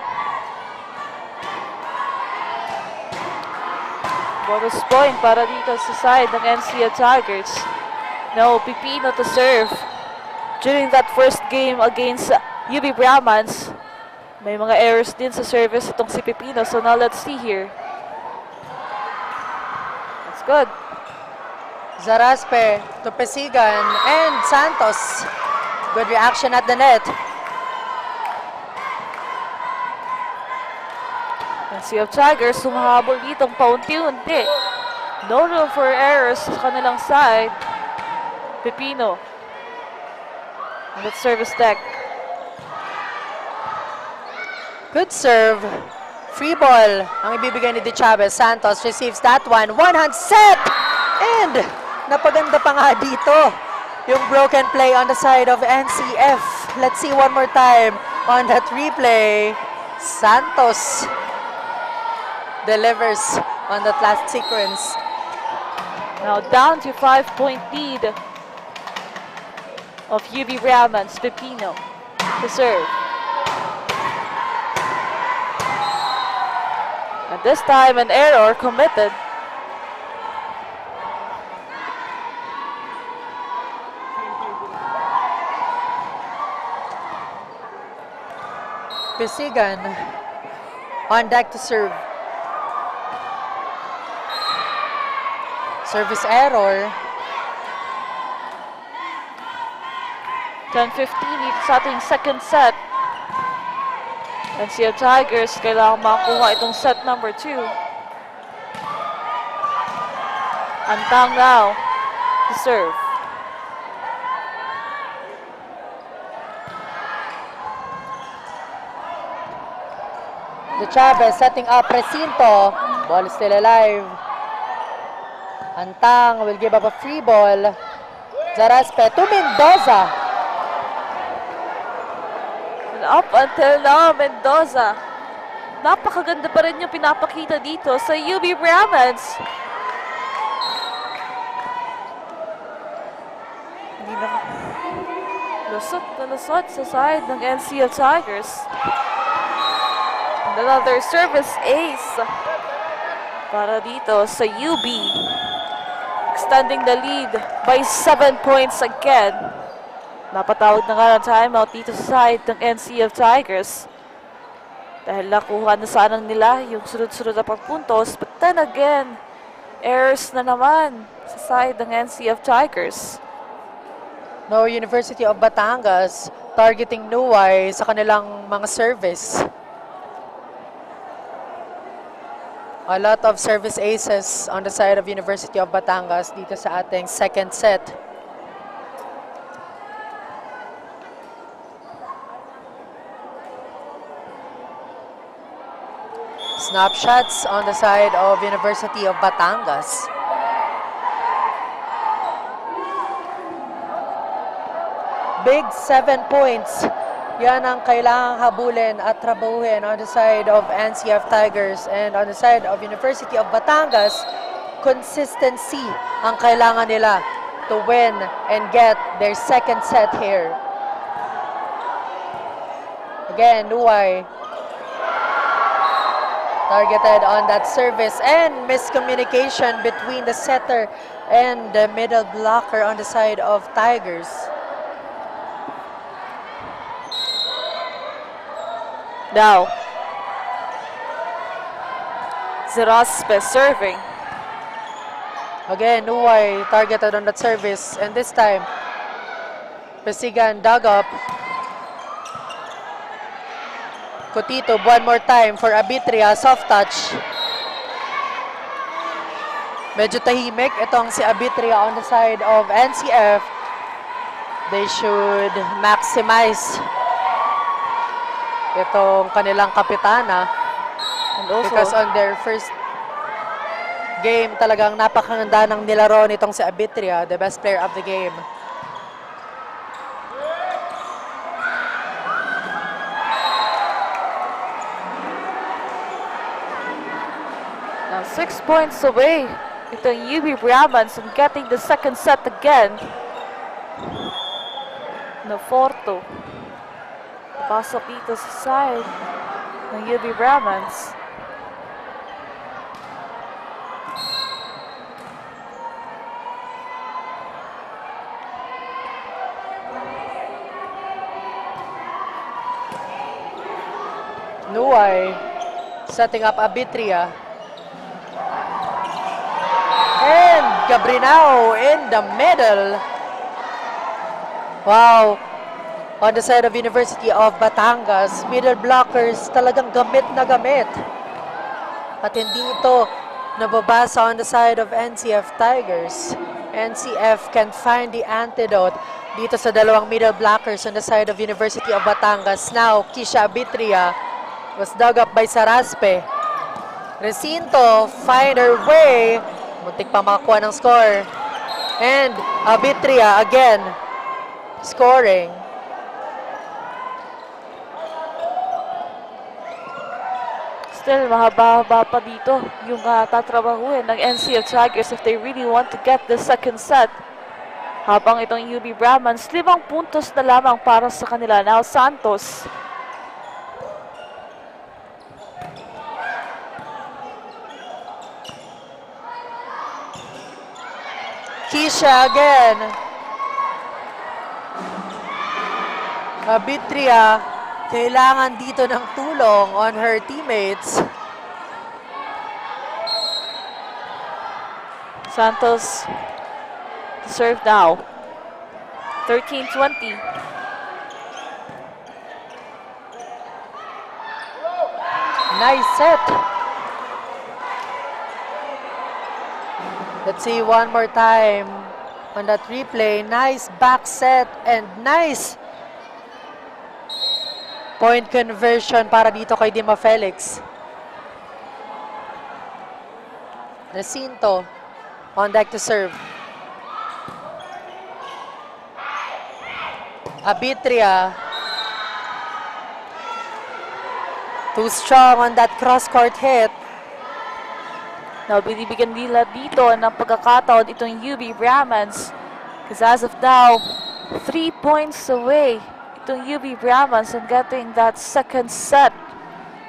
Bonus point para dito sa side ng NCF Tigers. No, Pipino to serve. During that first game against UB Brahmans, may mga errors din sa service itong si Pipino. So now let's see here. That's good. Zaraspe to Pesigan and Santos. Good reaction at the net. And Sea of Tigers sumahabol ditong paunti-unti. No room for errors sa kanilang side. Pipino. And that service deck. Good serve. Free ball ang ibibigay ni De Chavez. Santos receives that one. One hand set! And napaganda pa nga dito yung broken play on the side of NCF. Let's see one more time on that replay. Santos delivers on that last sequence. Now down to 5-point lead of UB Brahmans. Pipino to serve. And this time an error committed. Pesigan on deck to serve. Service error. 10-15 dito sa ating second set. And Sea of Tigers kailangan makakuha itong set number 2. Antang now to serve. De Chavez setting up Recinto. Ball is still alive. Antang will give up a free ball. Zaraspe to Mendoza. And up until now, Mendoza. Napakaganda pa rin yung pinapakita dito sa UB Brahmans. Hindi na lusot sa side ng NCF Tigers. And another service ace para dito sa UB. Extending the lead by 7 points again. Napatawag na nga ng timeout dito sa side ng NCF Tigers. Dahil nakuha na sana nila yung sunod-sunod na pagpuntos. But then again, errors na naman sa side ng NCF Tigers. No, University of Batangas targeting Nuway sa kanilang mga service. A lot of service aces on the side of University of Batangas dito sa ating second set. Snapshots on the side of University of Batangas. Big 7 points. Yan ang kailangang habulin at trabahuhin on the side of NCF Tigers, and on the side of University of Batangas, consistency ang kailangan nila to win and get their second set here. Again, Nuway targeted on that service, and miscommunication between the setter and the middle blocker on the side of Tigers. Now, Zaraspe serving. Again, Nuway targeted on that service, and this time, Pesigan dug up. Cotito one more time for Abitria, soft touch. Medyo tahimik itong si Abitria on the side of NCF. They should maximize itong kanilang kapitana. And also, Because on their first game, talagang napakaganda ng nilaro nitong si Abitria, the best player of the game. now 6 points away itong UB Brahmans and getting the second set again. No Forto. Pasok dito sa side ng UB Brahmans. Nuay setting up Abitria. And Gabrinao in the middle. Wow. On the side of University of Batangas, middle blockers talagang gamit na gamit. At hindi ito nababasa on the side of NCF Tigers. NCF can find the antidote dito sa dalawang middle blockers on the side of University of Batangas. Now, Kisha Abitria was dug up by Saraspe. Recinto find her way. Muntik pa makakuha ng score. And Abitria again scoring. Still, mahaba-haba pa dito yung tatrabahuhin ng NCF Tigers if they really want to get the second set. Habang itong UB Brahmans, 5 puntos na lamang para sa kanila. Now, Santos. Kisha again. Abitria kailangan dito ng tulong on her teammates. Santos to serve now. 13-20. Nice set. Let's see one more time on that replay. Nice back set and nice point conversion para dito kay Dima Felix. Recinto on deck to serve. Abitria. Too strong on that cross-court hit. Now, binibigyan nila dito ng pagkakataon itong UB Brahmans. Because as of now, 3 points away itong UB Brahmans and getting that second set.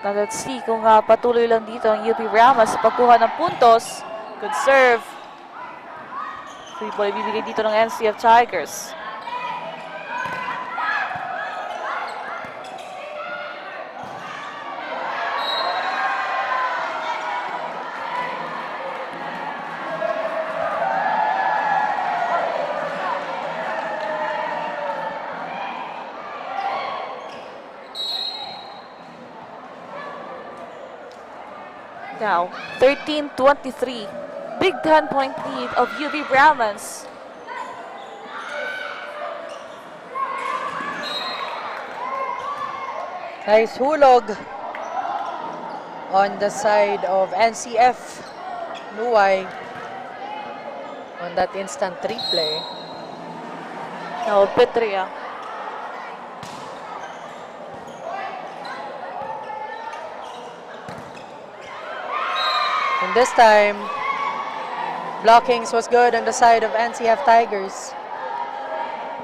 Now, let's see kung patuloy lang dito ang UB Brahmans sa pagkuha ng puntos. Good serve. Free ball ibibigay dito ng NCF Tigers. Now, 13-23. Big 10-point lead of UB Brahmans. Nice hulog on the side of NCF Nuay on that instant replay. Now, Petria. And this time, blockings was good on the side of NCF Tigers.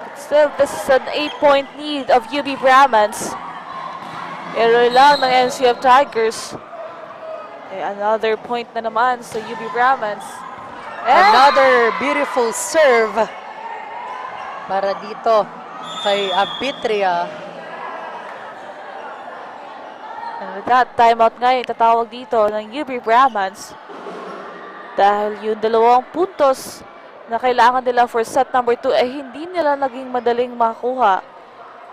But still, this is an 8-point lead of UB Brahmans. Pero lang ng NCF Tigers. Another point na naman sa UB Brahmans. Another beautiful serve para dito kay Abitria. And with that, timeout nga itatawag dito ng UB Brahmans. Dahil yung 2 puntos na kailangan nila for set number 2 ay hindi nila naging madaling makuha.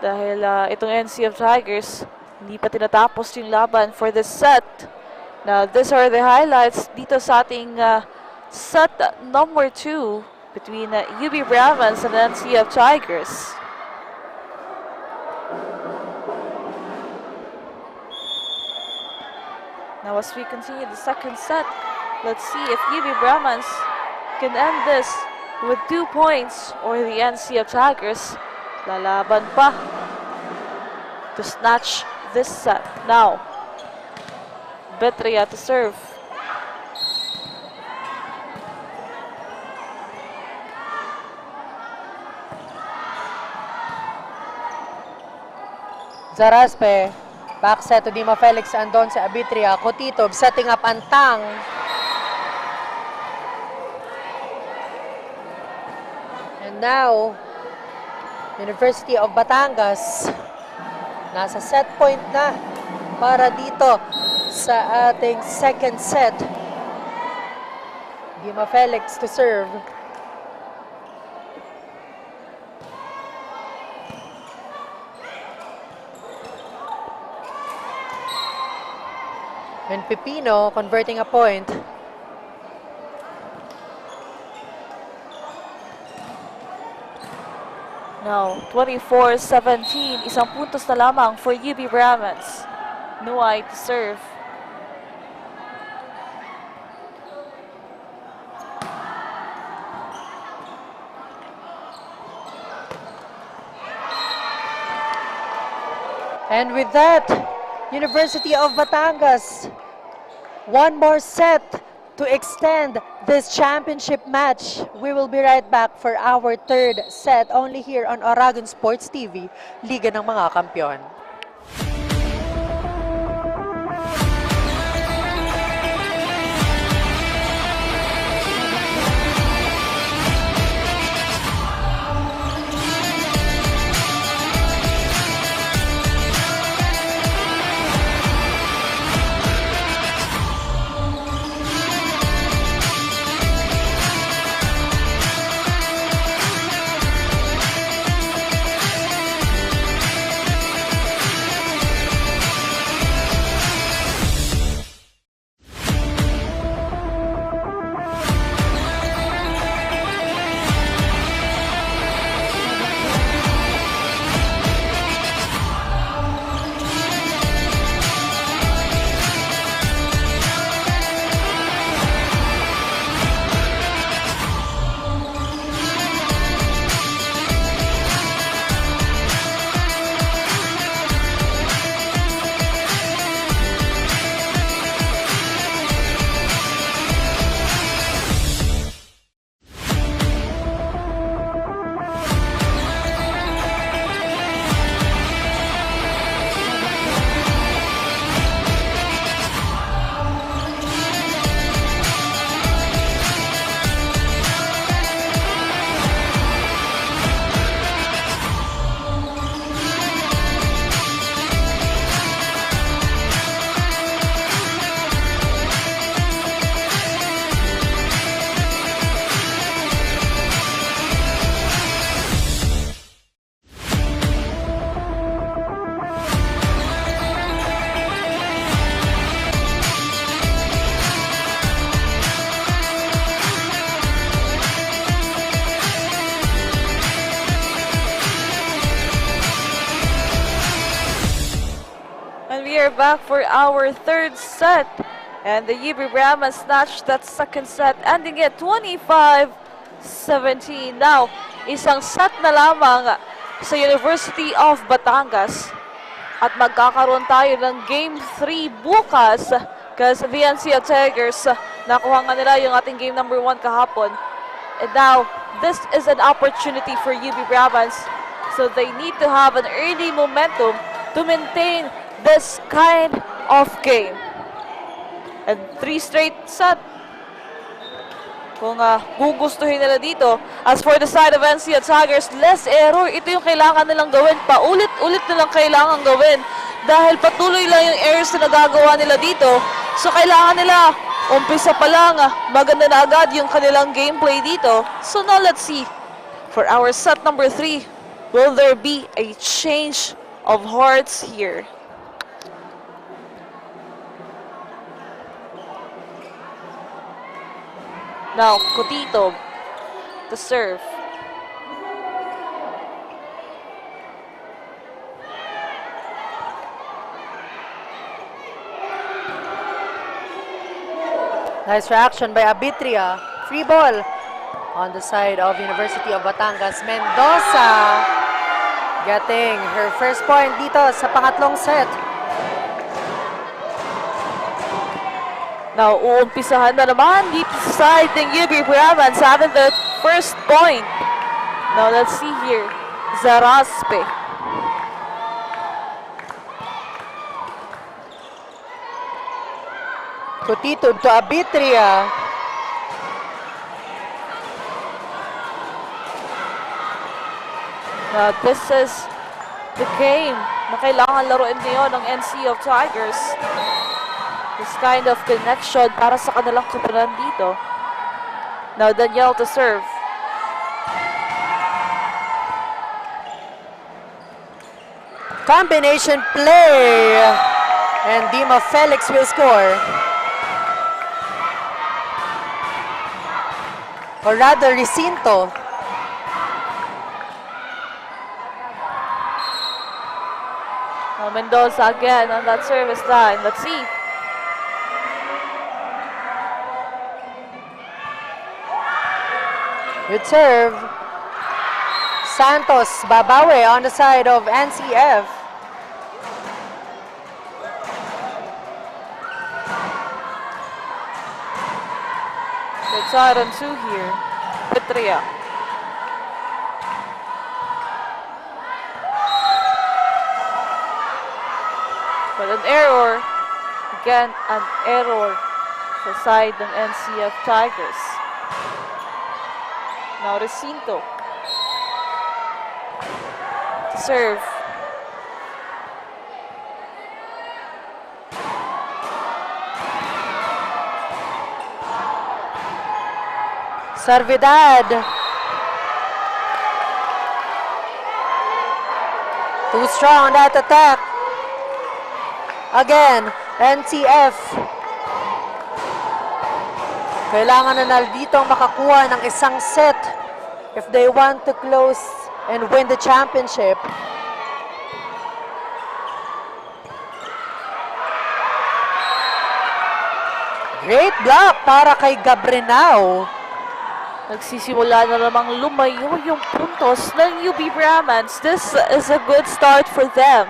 Dahil itong NCF Tigers hindi pa tinatapos yung laban for this set. Now, these are the highlights dito sa ating set number 2 between UB Brahmans and NCF Tigers. Now, as we continue the second set, let's see if UB Brahmans can end this with 2 points or the NCF Tigers lalaban pa to snatch this set. Now, Betria to serve. Zaraspe, back set to Dima Felix, andon sa Abitria. Kotitob setting up Antang. And now, University of Batangas, nasa set point na para dito sa ating second set. Gima Felix to serve. And Pipino converting a point. Now, 24-17, isang puntos na lamang for UB Brahmans. Nuay to serve. And with that, University of Batangas, one more set to extend this championship match. We will be right back for our third set only here on Oragon Sports TV, Liga ng mga Kampiyon. We are back for our third set. And the UB Brahmans snatched that second set, ending it 25-17. Now, isang set na lamang sa University of Batangas. At magkakaroon tayo ng Game 3 bukas. Kasi VNCO Tigers, nakuha nga nila yung ating Game number 1 kahapon. And now, this is an opportunity for UB Brahmans. So they need to have an early momentum to maintain this kind of game. And 3 straight set. Kung gugustuhin nila dito. As for the side of NCO Tigers, less error. Ito yung kailangan nilang gawin. Paulit-ulit nilang kailangan gawin. Dahil patuloy lang yung errors na nagagawa nila dito. So kailangan nila, umpisa pa lang, maganda na agad yung kanilang gameplay dito. So now let's see. For our set number 3, will there be a change of hearts here? Now, Cotito to serve. Nice reaction by Abitria. Free ball on the side of University of Batangas. Mendoza getting her first point dito sa pangatlong set. Now, uumpisahan na naman dito sa side ng UB Brahmans having the first point. Now, let's see here. Zaraspe. Cotito to Abitria. Now, this is the game na kailangan laruin ngayon ng NCF Tigers. This kind of connection para sa kanilang kapunan dito. Now Danielle to serve. Combination play. And Dima Felix will score. Or rather, Recinto. Now Mendoza again on that service line. Let's see. Good serve. Santos babawi on the side of NCF. Good side on two here. Petria. But an error. Again, an error sa side ng NCF Tigers. Now Recinto. To serve. Servidad. Too strong on that attack. Again, NCF. Kailangan na dito makakuha ng isang set if they want to close and win the championship. Great block para kay Gabrenao. Nagsisimula na namang lumayo yung puntos ng UB Brahmans. This is a good start for them.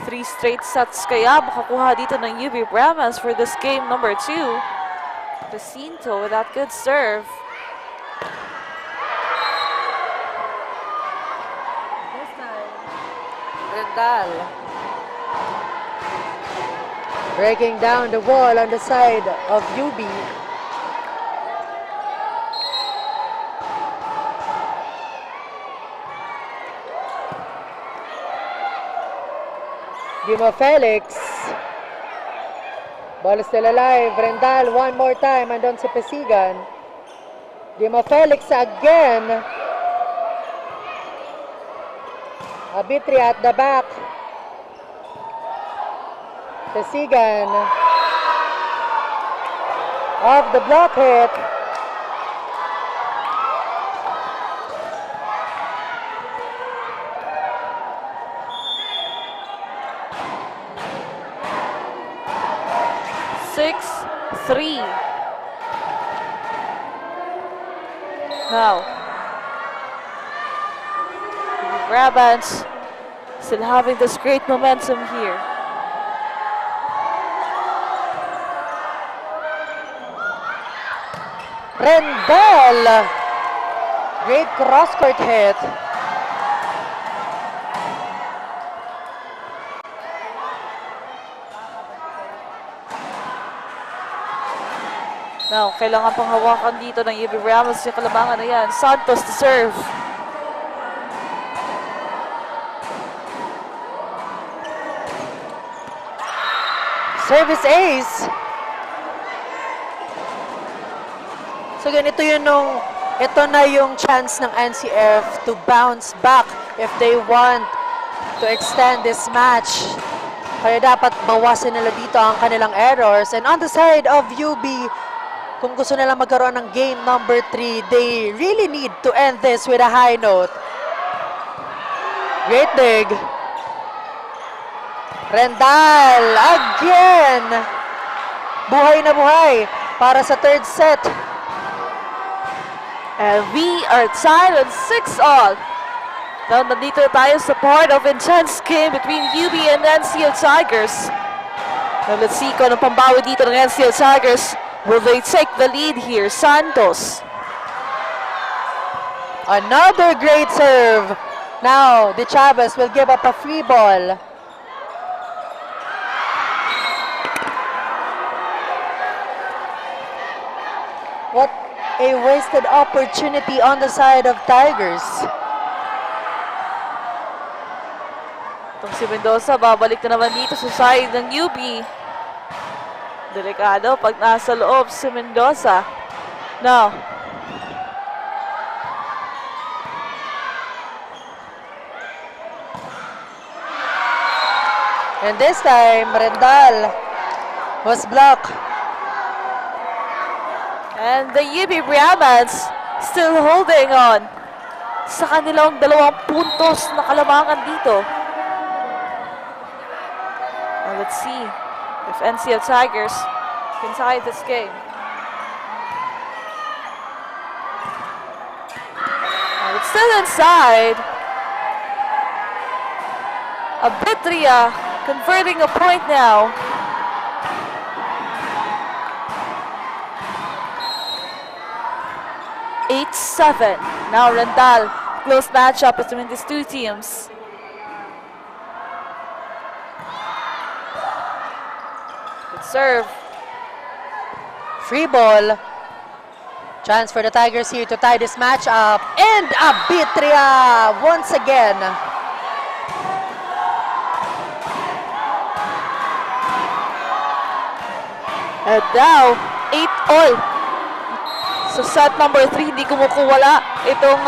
3 straight sets kaya makakuha dito ng UB Brahmans for this game number 2. Recinto with that good serve. Rendal. Breaking down the wall on the side of UB. Dima Felix. Ball is still alive. Rendal one more time. Andon si Pesigan. Dima Felix again. Abitri at the back. Pesigan. Off the block hit. Three. Now, Brabants still having this great momentum here. Rendel. Great cross-court hit. Now, kailangan pang hawakan dito ng UB Brahmans yung kalamangan na yan. Santos to serve. Service ace. So ganito yun ito na yung chance ng NCF to bounce back if they want to extend this match. Kaya dapat bawasan nila dito ang kanilang errors. And on the side of UB, kung gusto nila magkaroon ng game number 3, they really need to end this with a high note. Great dig. Rendal again. Buhay na buhay para sa third set. And we are tied on 6-all. Now, nandito tayo sa part of intense game between UB and NCF Tigers. Now, let's see kung anong pambawi dito ng NCF Tigers. Will they take the lead here? Santos. Another great serve. Now, De Chavez will give up a free ball. What a wasted opportunity on the side of Tigers. Itong si Mendoza, babalik na naman dito sa side ng UP. Delikado pag nasa loob si Mendoza. Now, And this time, Rendal was blocked. and the UP Brahmans still holding on sa kanilang 2 puntos na kalamangan dito. And let's see if NCF Tigers can tie this game. And it's still inside. Abitria converting a point now. (8-7). Now Rendal, close matchup between these two teams. Good serve. Free ball. Chance for the Tigers here to tie this match up. And Abitria once again. And now, 8-all. So set number 3, hindi kumukuwala itong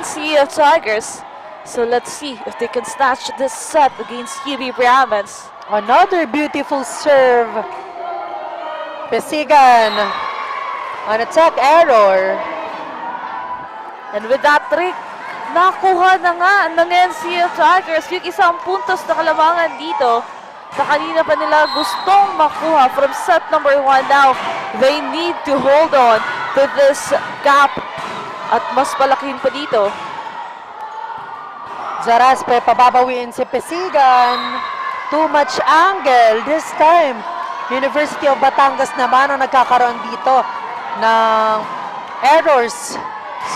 NCF Tigers. So let's see if they can snatch this set against UP Brahmans. Another beautiful serve. Pesigan. An attack error. And with that trick, nakuha na nga ng NCF Tigers yung 1 puntos na kalamangan dito na kanina pa nila gustong makuha from set number 1. Now, they need to hold on to this gap at mas palakihin pa dito. Zaraspe pababawiin si Pesigan. Too much angle this time. University of Batangas naman ang nagkakaroon dito ng errors.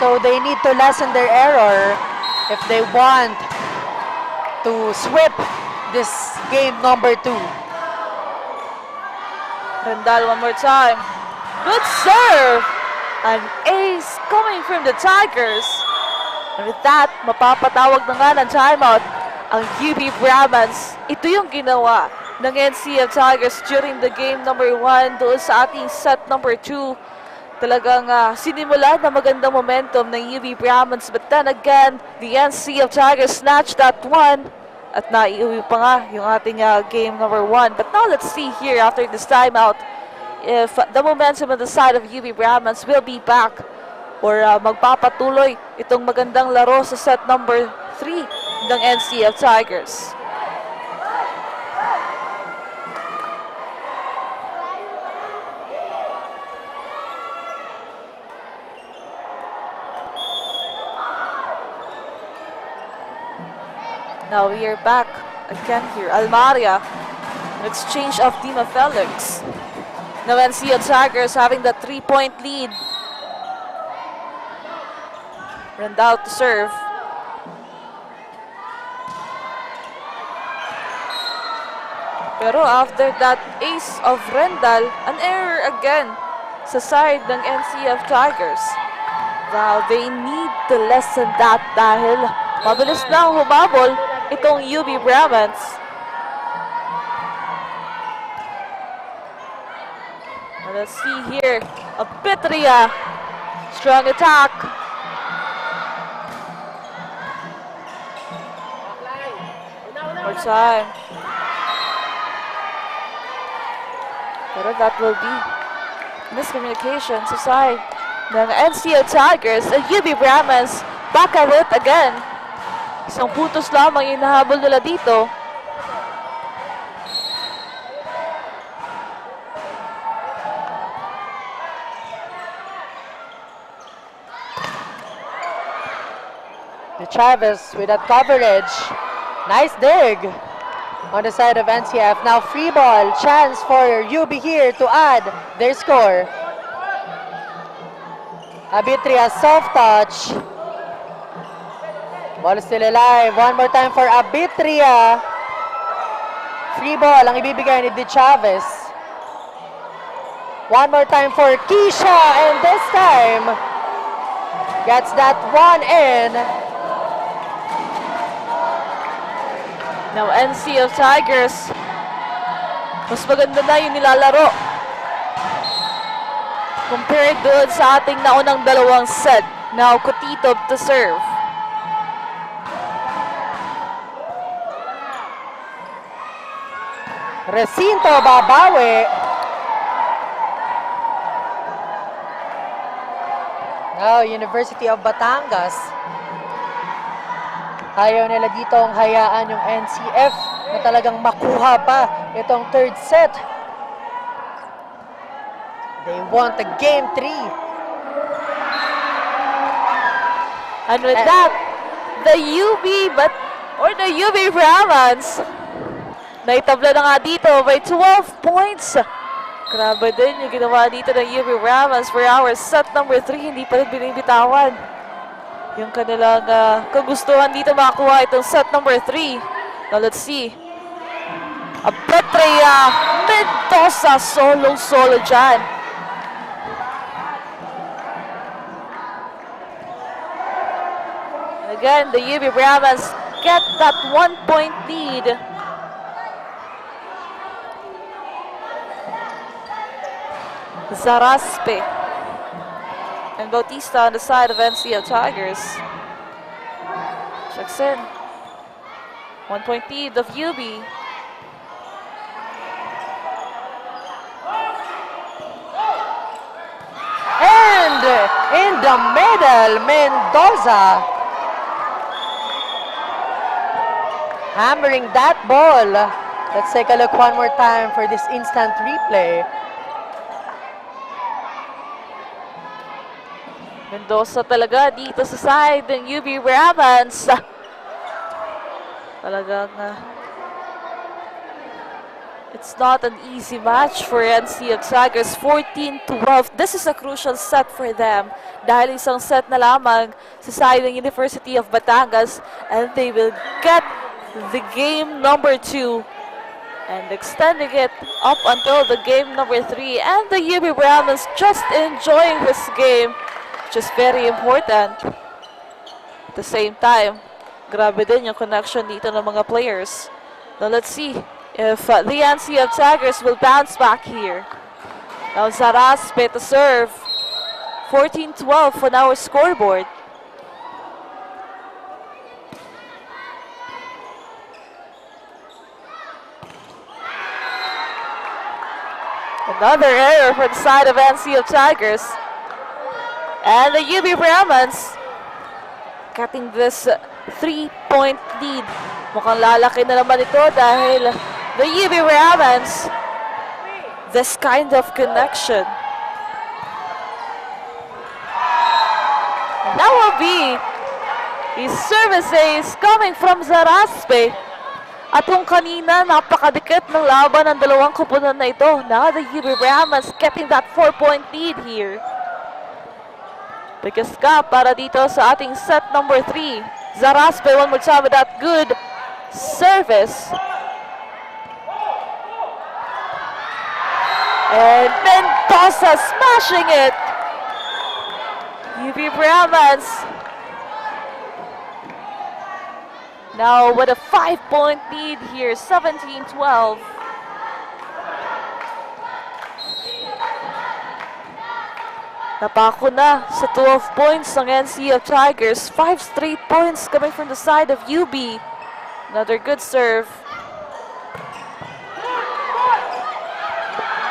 So they need to lessen their error if they want to sweep this game number 2. Rendal one more time. Good serve! An ace coming from the Tigers. And with that, mapapatawag na nga ng timeout ang UP Brahmans. Ito yung ginawa ng NCF Tigers during the game number 1 doon sa ating set number 2. Talagang sinimula na magandang momentum ng UP Brahmans, but then again, the NCF Tigers snatched that one at naiuwi pa nga yung ating game number 1. But now let's see here after this timeout if the momentum on the side of UP Brahmans will be back or magpapatuloy itong magandang laro sa set number 3 ng NCF Tigers. Now we are back again here. Almaria, an exchange of Dima Felix. Now NCF Tigers having the 3-point lead. Rendal to serve. Pero after that ace of Rendal, an error again sa side ng NCF Tigers. Now they need to lessen that dahil mabilis na humabol itong UP Brahmans. Let's see here, Abitria, strong attack. More time. Pero that will be miscommunication sa side ng NCF Tigers and UP Brahmans back at it again. 1 puntos lamang inahabol nila dito. De Chavez with that coverage. Nice dig on the side of NCF. Now free ball. Chance for UB here to add their score. Abitria soft touch. Ball is still alive. One more time for Abitria. Free ball ang ibibigay ni De Chavez. One more time for Keisha. And this time, gets that one in. Now, NC of Tigers, mas maganda na yung nilalaro compared doon sa ating naunang dalawang set. Now, Cotito to serve. Recinto babawi. Now, University of Batangas. Ayaw nila ditong hayaan yung NCF na talagang makuha pa itong third set. They want the game 3. And with that, the UB Brahmans naitabla na nga dito by 12 points. Grabe din yung ginawa dito ng UB Brahmans for our set number 3. Hindi pa rin binibitawan yung kanilang kagustuhan dito makakuha itong set number 3. Now let's see. A Petrea Mendoza solo dyan. And again, the UB Brahmans get that 1-point lead. Zaraspe and Bautista on the side of NCO Tigers. Checks in. 1-point lead of UB. And in the middle, Mendoza hammering that ball. Let's take a look one more time for this instant replay. Mendoza talaga dito sa side ng UB Brahmans. Talagang it's not an easy match for NC of Tigers. 14-12. This is a crucial set for them dahil isang set na lamang sa side ng University of Batangas, and they will get the game number 2 and extending it up until the game number 3. And the UB Brahmans just enjoying this game, which is very important. At the same time, grabe din yung connection dito ng mga players. Now let's see if the NC of Tigers will bounce back here. Now Zaraspe to serve. 14-12 on our scoreboard. Another error for the side of NC of Tigers. And the UB Brahmans getting this 3-point lead. Mukhang lalaki na naman ito dahil the UB Brahmans, this kind of connection. And that will be a service ace coming from Zaraspe. At kung kanina, napakadikit ng laban ng dalawang kupunan na ito. Now the UB Brahmans getting that 4-point lead here. Biggest gap para dito sa ating set number 3. Zaraspe one more time with that good service. And Mendoza smashing it. UB Brahmans now with a 5-point lead here, 17-12. Napako na sa 12 points ng NC of Tigers. 5 straight points coming from the side of UB. Another good serve.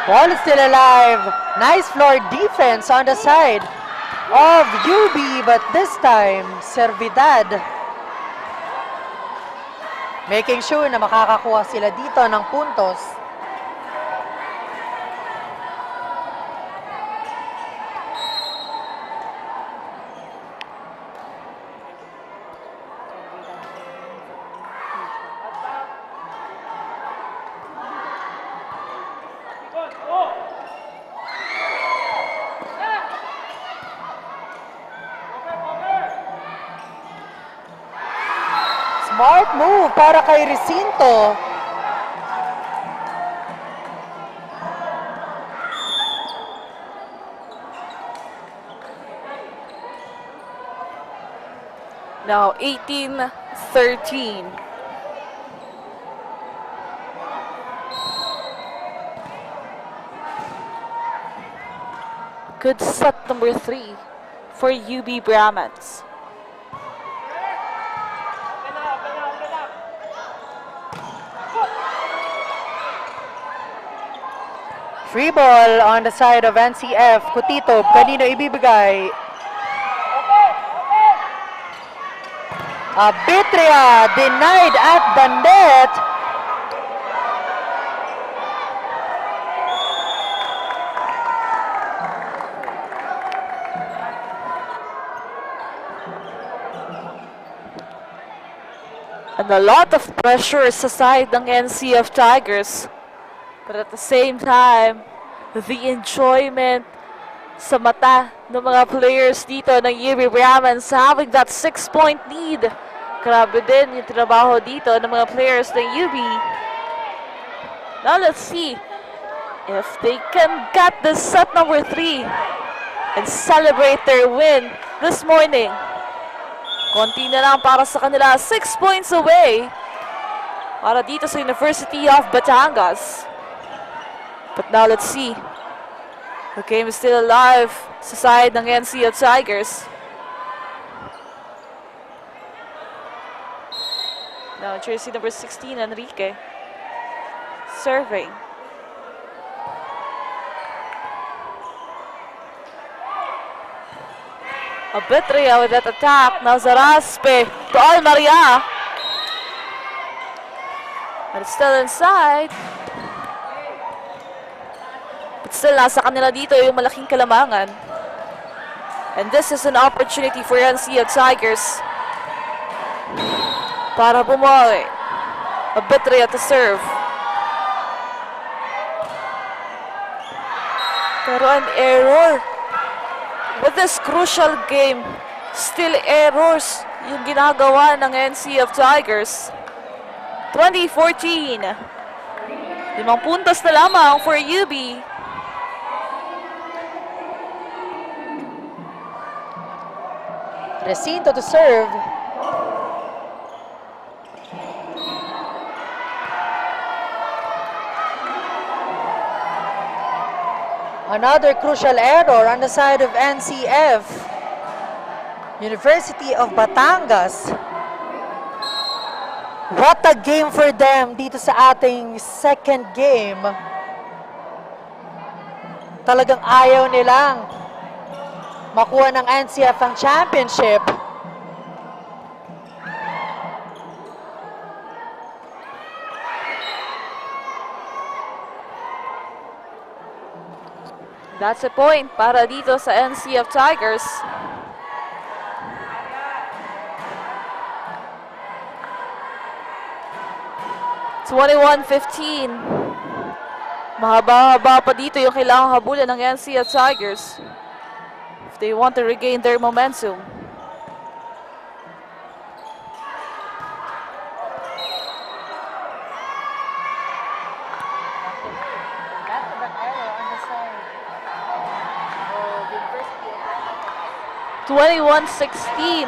Ball is still alive. Nice floor defense on the side of UB, but this time, Servidad making sure na makakakuha sila dito ng puntos. Smart move para kay Recinto. Now 18-13. Good set number 3 for UB Brahmans. Free ball on the side of NCF. Kutito, kanino ibibigay? Abitria denied at the net. And a lot of pressure sa side ng NCF Tigers. But at the same time, the enjoyment sa mata ng mga players dito ng UB Brahmans having that 6-point lead. Grabe din yung trabaho dito ng mga players ng UB. Now let's see if they can get this set number 3 and celebrate their win this morning. Konti na lang para sa kanila, 6 points away para dito sa University of Batangas. But now let's see. The game is still alive sa side ng NCF Tigers. Now jersey number 16, Enrique. Serving. Abitria with that attack. Now Zaraspe to Almaria. But it's still inside. But still, nasa kanila dito yung malaking kalamangan. And this is an opportunity for NCF Tigers para bumawi. Abitria to serve. Pero an error. With this crucial game, still errors yung ginagawa ng NCF Tigers. 2014. 5 puntos na lamang for UB. Recinto to serve. Another crucial error on the side of NCF. University of Batangas. What a game for them dito sa ating second game. Talagang ayaw nilang makuha ng NCF ang championship. That's a point para dito sa NCF Tigers. It's 21-15. Mahaba-haba pa dito yung kailangang habulan ng NCF Tigers if they want to regain their momentum. (21-16).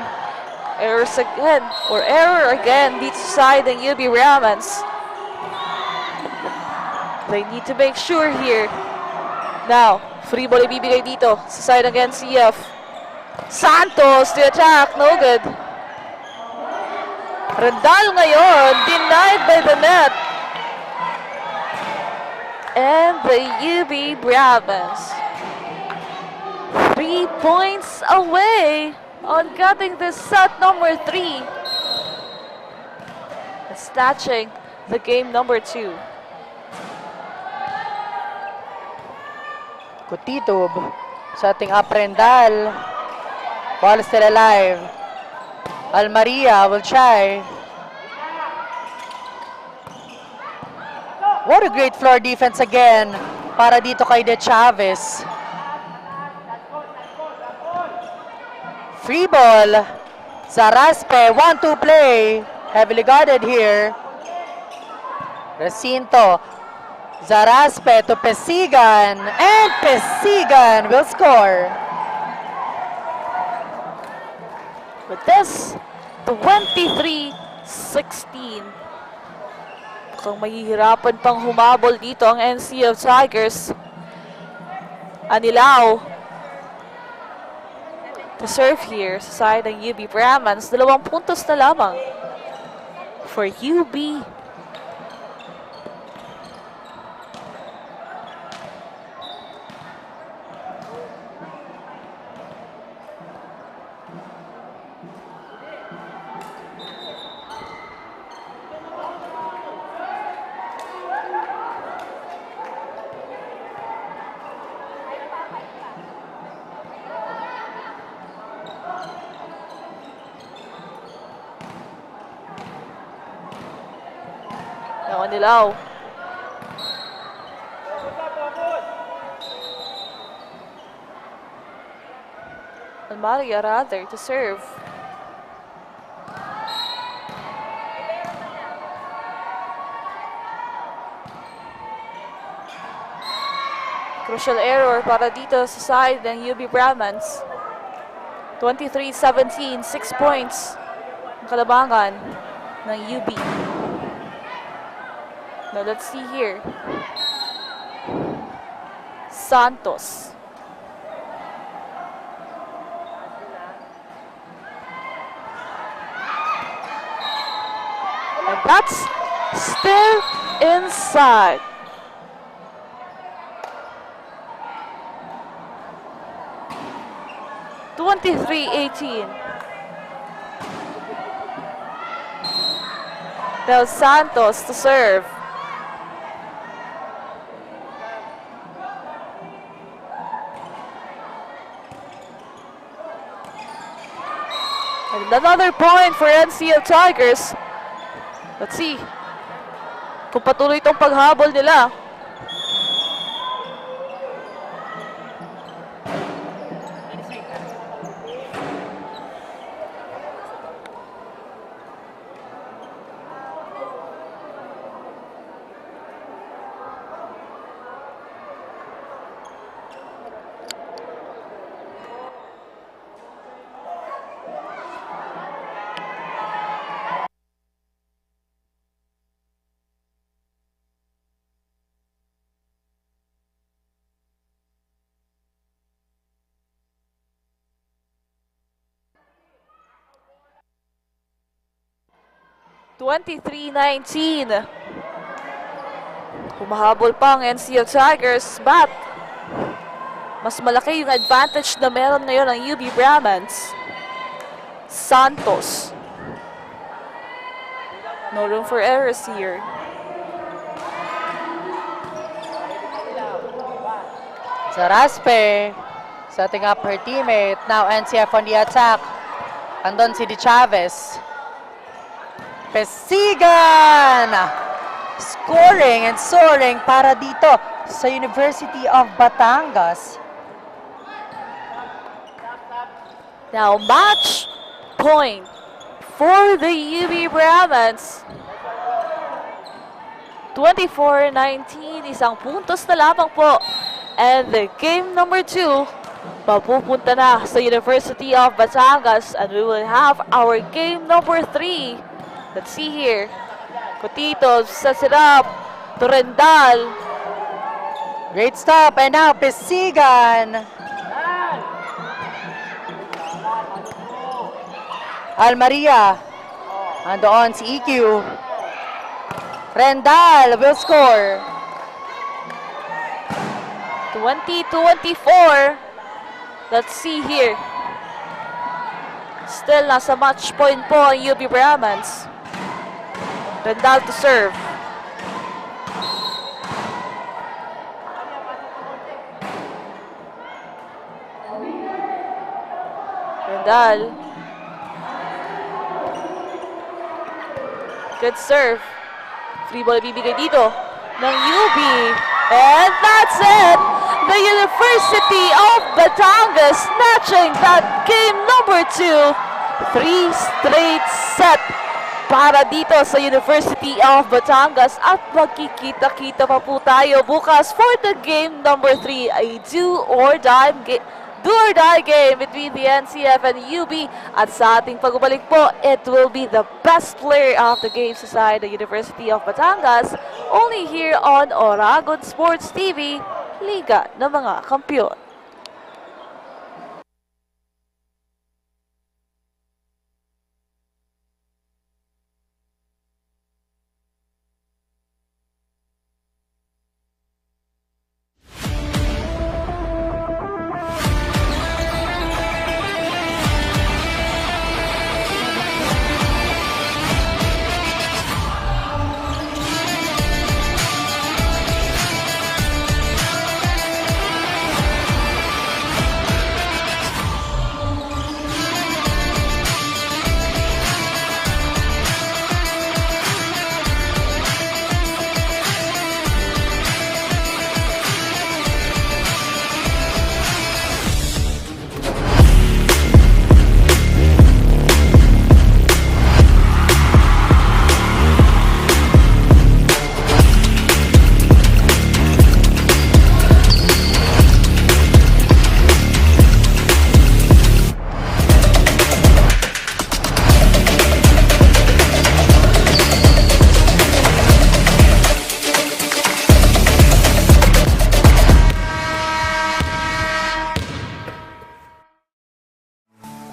Errors again, or error again dito sa side ng UB Brahmans. They need to make sure here. Now, free ball ibibigay dito sa side ng NCF. Santos to attack, no good. Rendal ngayon, denied by the net. And the UB Brahmans 3 points away on getting this set number 3. And snatching the game number 2. Kutito sa ating Aprendal. Ball still alive. Almaria will try. What a great floor defense again para dito kay De Chavez. Free ball. Zaraspe, 1-2 play. Heavily guarded here. Recinto. Zaraspe to Pesigan. And Pesigan will score. With this, 23-16. Mukhang mahihirapan pang humabol dito ang NCF Tigers. Anilao to serve here sa side ng UB Brahmans. 2 puntos na lamang for UB. Nilaw. Almaria rather to serve. Crucial error para dito sa side ng UB Brahmans. 23-17, 6 points ang kalabangan ng UB. Now let's see here. Santos. And that's still inside. (23-18). Now Santos to serve. And another point for NCL Tigers. Let's see kung patuloy itong paghabol nila. (23-19). Humahabol pa ang NCL Tigers, but mas malaki yung advantage na meron ngayon ang UB Brahmans. Santos. No room for errors here. Zaraspe, setting up her teammate. Now NCF on the attack. Andon si Di Chavez. Pesigan! Scoring and soaring para dito sa University of Batangas. Now match point for the UB Brahmans. 24-19, isang puntos na lamang po. And the game number 2, papupunta na sa University of Batangas, and we will have our game number 3. Let's see here. Cotito sets it up to Rendal. Great stop, and now Pesigan. Almaria. Andoon si EQ. Rendal will score. 20-24. Let's see here. Still nasa match point po ang UB Brahmans. Rendal to serve. Rendal. Good serve. Free ball bibigay dito ng UB. And that's it! The University of Batangas snatching that game number 2. 3 straight set para dito sa University of Batangas, at magkikita-kita pa po tayo bukas for the game number 3, a do or die game between the NCF and UB. At sa ating pagbabalik po, it will be the best player of the game sa side the University of Batangas, only here on Oragon Sports TV, Liga ng mga Kampiyon.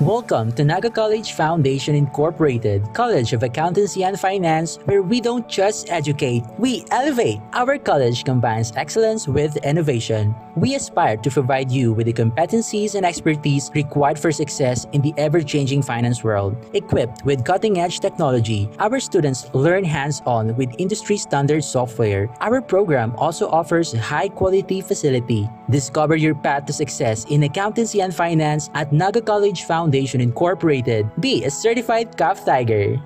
Welcome to Naga College Foundation Incorporated, College of Accountancy and Finance, where we don't just educate, we elevate. Our college combines excellence with innovation. We aspire to provide you with the competencies and expertise required for success in the ever-changing finance world. Equipped with cutting-edge technology, our students learn hands-on with industry-standard software. Our program also offers high-quality facility. Discover your path to success in accountancy and finance at Naga College Foundation Incorporated. Be a certified CAF Tiger.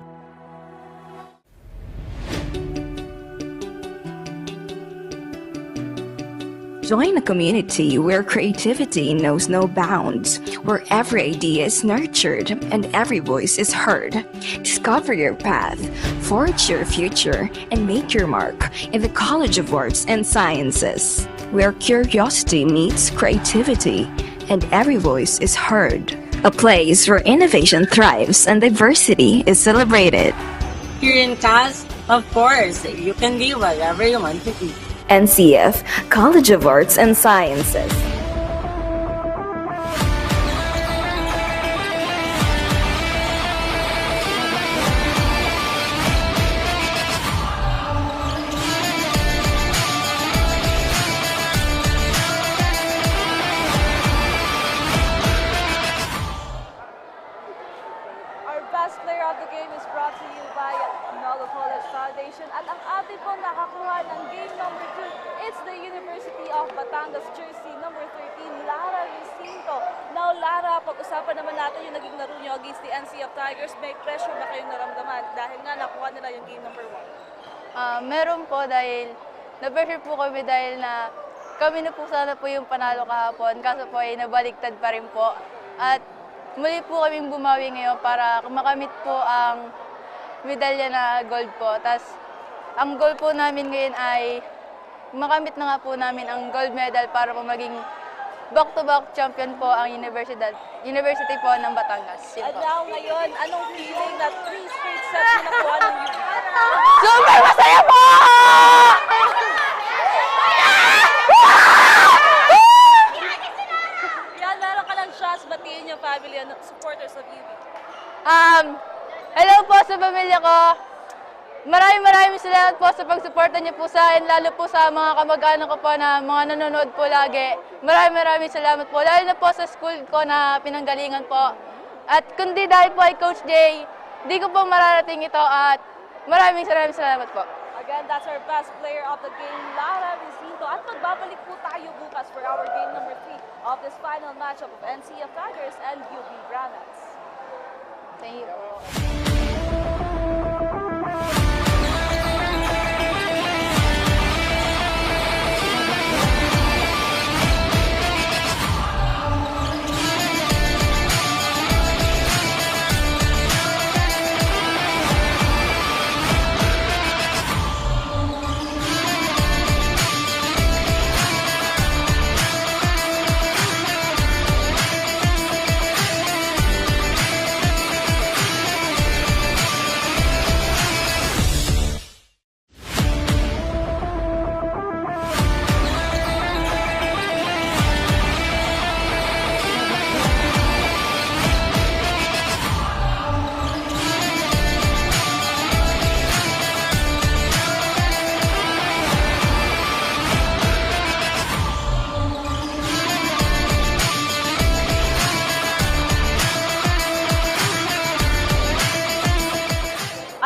Join a community where creativity knows no bounds, where every idea is nurtured and every voice is heard. Discover your path, forge your future, and make your mark in the College of Arts and Sciences, where curiosity meets creativity and every voice is heard. A place where innovation thrives and diversity is celebrated. Here in CAS, of course, you can be whatever you want to be. NCF, College of Arts and Sciences. Our best player of the game is brought to you by Naga College Foundation at ang ating pong nakakuha ng game number 2, it's the University of Batangas jersey number 13, Lara Jacinto. Now Lara, pag-usapan naman natin yung naging laro nyo against the NCF Tigers. May pressure ba kayong naramdaman dahil nga nakuha nila yung game number 1? Meron po dahil na-pressure po kami dahil na kami na po sana po yung panalo kahapon kaso po ay nabaliktad pa rin po. At muli po kaming bumawi ngayon para makamit po ang medalya na gold po. Tas ang goal po namin ngayon ay makamit na nga po namin ang gold medal para po maging back-to-back champion po ang University po ng Batangas. At now ngayon, anong feeling na 3 straight sets yung nakuha ng UP? Super masaya po! Yan, meron ka lang shots, batiin yung family and supporters of UP. Hello po sa pamilya ko. Maraming salamat po sa pagsuporta niyo po sa akin, lalo po sa mga kamag-anak ko po na mga nanonood po lagi. Maraming salamat po, lalo na po sa school ko na pinanggalingan po. At kundi dahil po ay Coach Jay, di ko po mararating ito at maraming salamat po. Again, that's our best player of the game, Lara Jacinto. At magbabalik po tayo bukas for our game number 3 of this final matchup of NCF Tigers and UP Brahmans. Thank you po.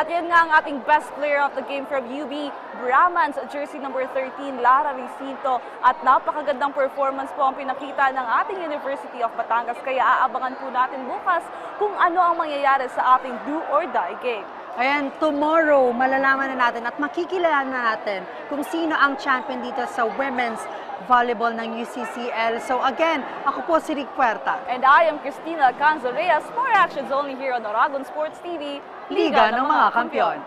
At yan nga ang ating best player of the game from UB Brahmans, jersey number 13, Lara Jacinto. At napakagandang performance po ang pinakita ng ating University of Batangas. Kaya aabangan po natin bukas kung ano ang mangyayari sa ating do or die game. Ayan, tomorrow, malalaman na natin at makikilala na natin kung sino ang champion dito sa women's volleyball ng UCCL. So again, ako po si Rick Puerta. And I am Cristina Canzo Reyes. More actions only here on Aragon Sports TV, Liga ng mga Kampiyon.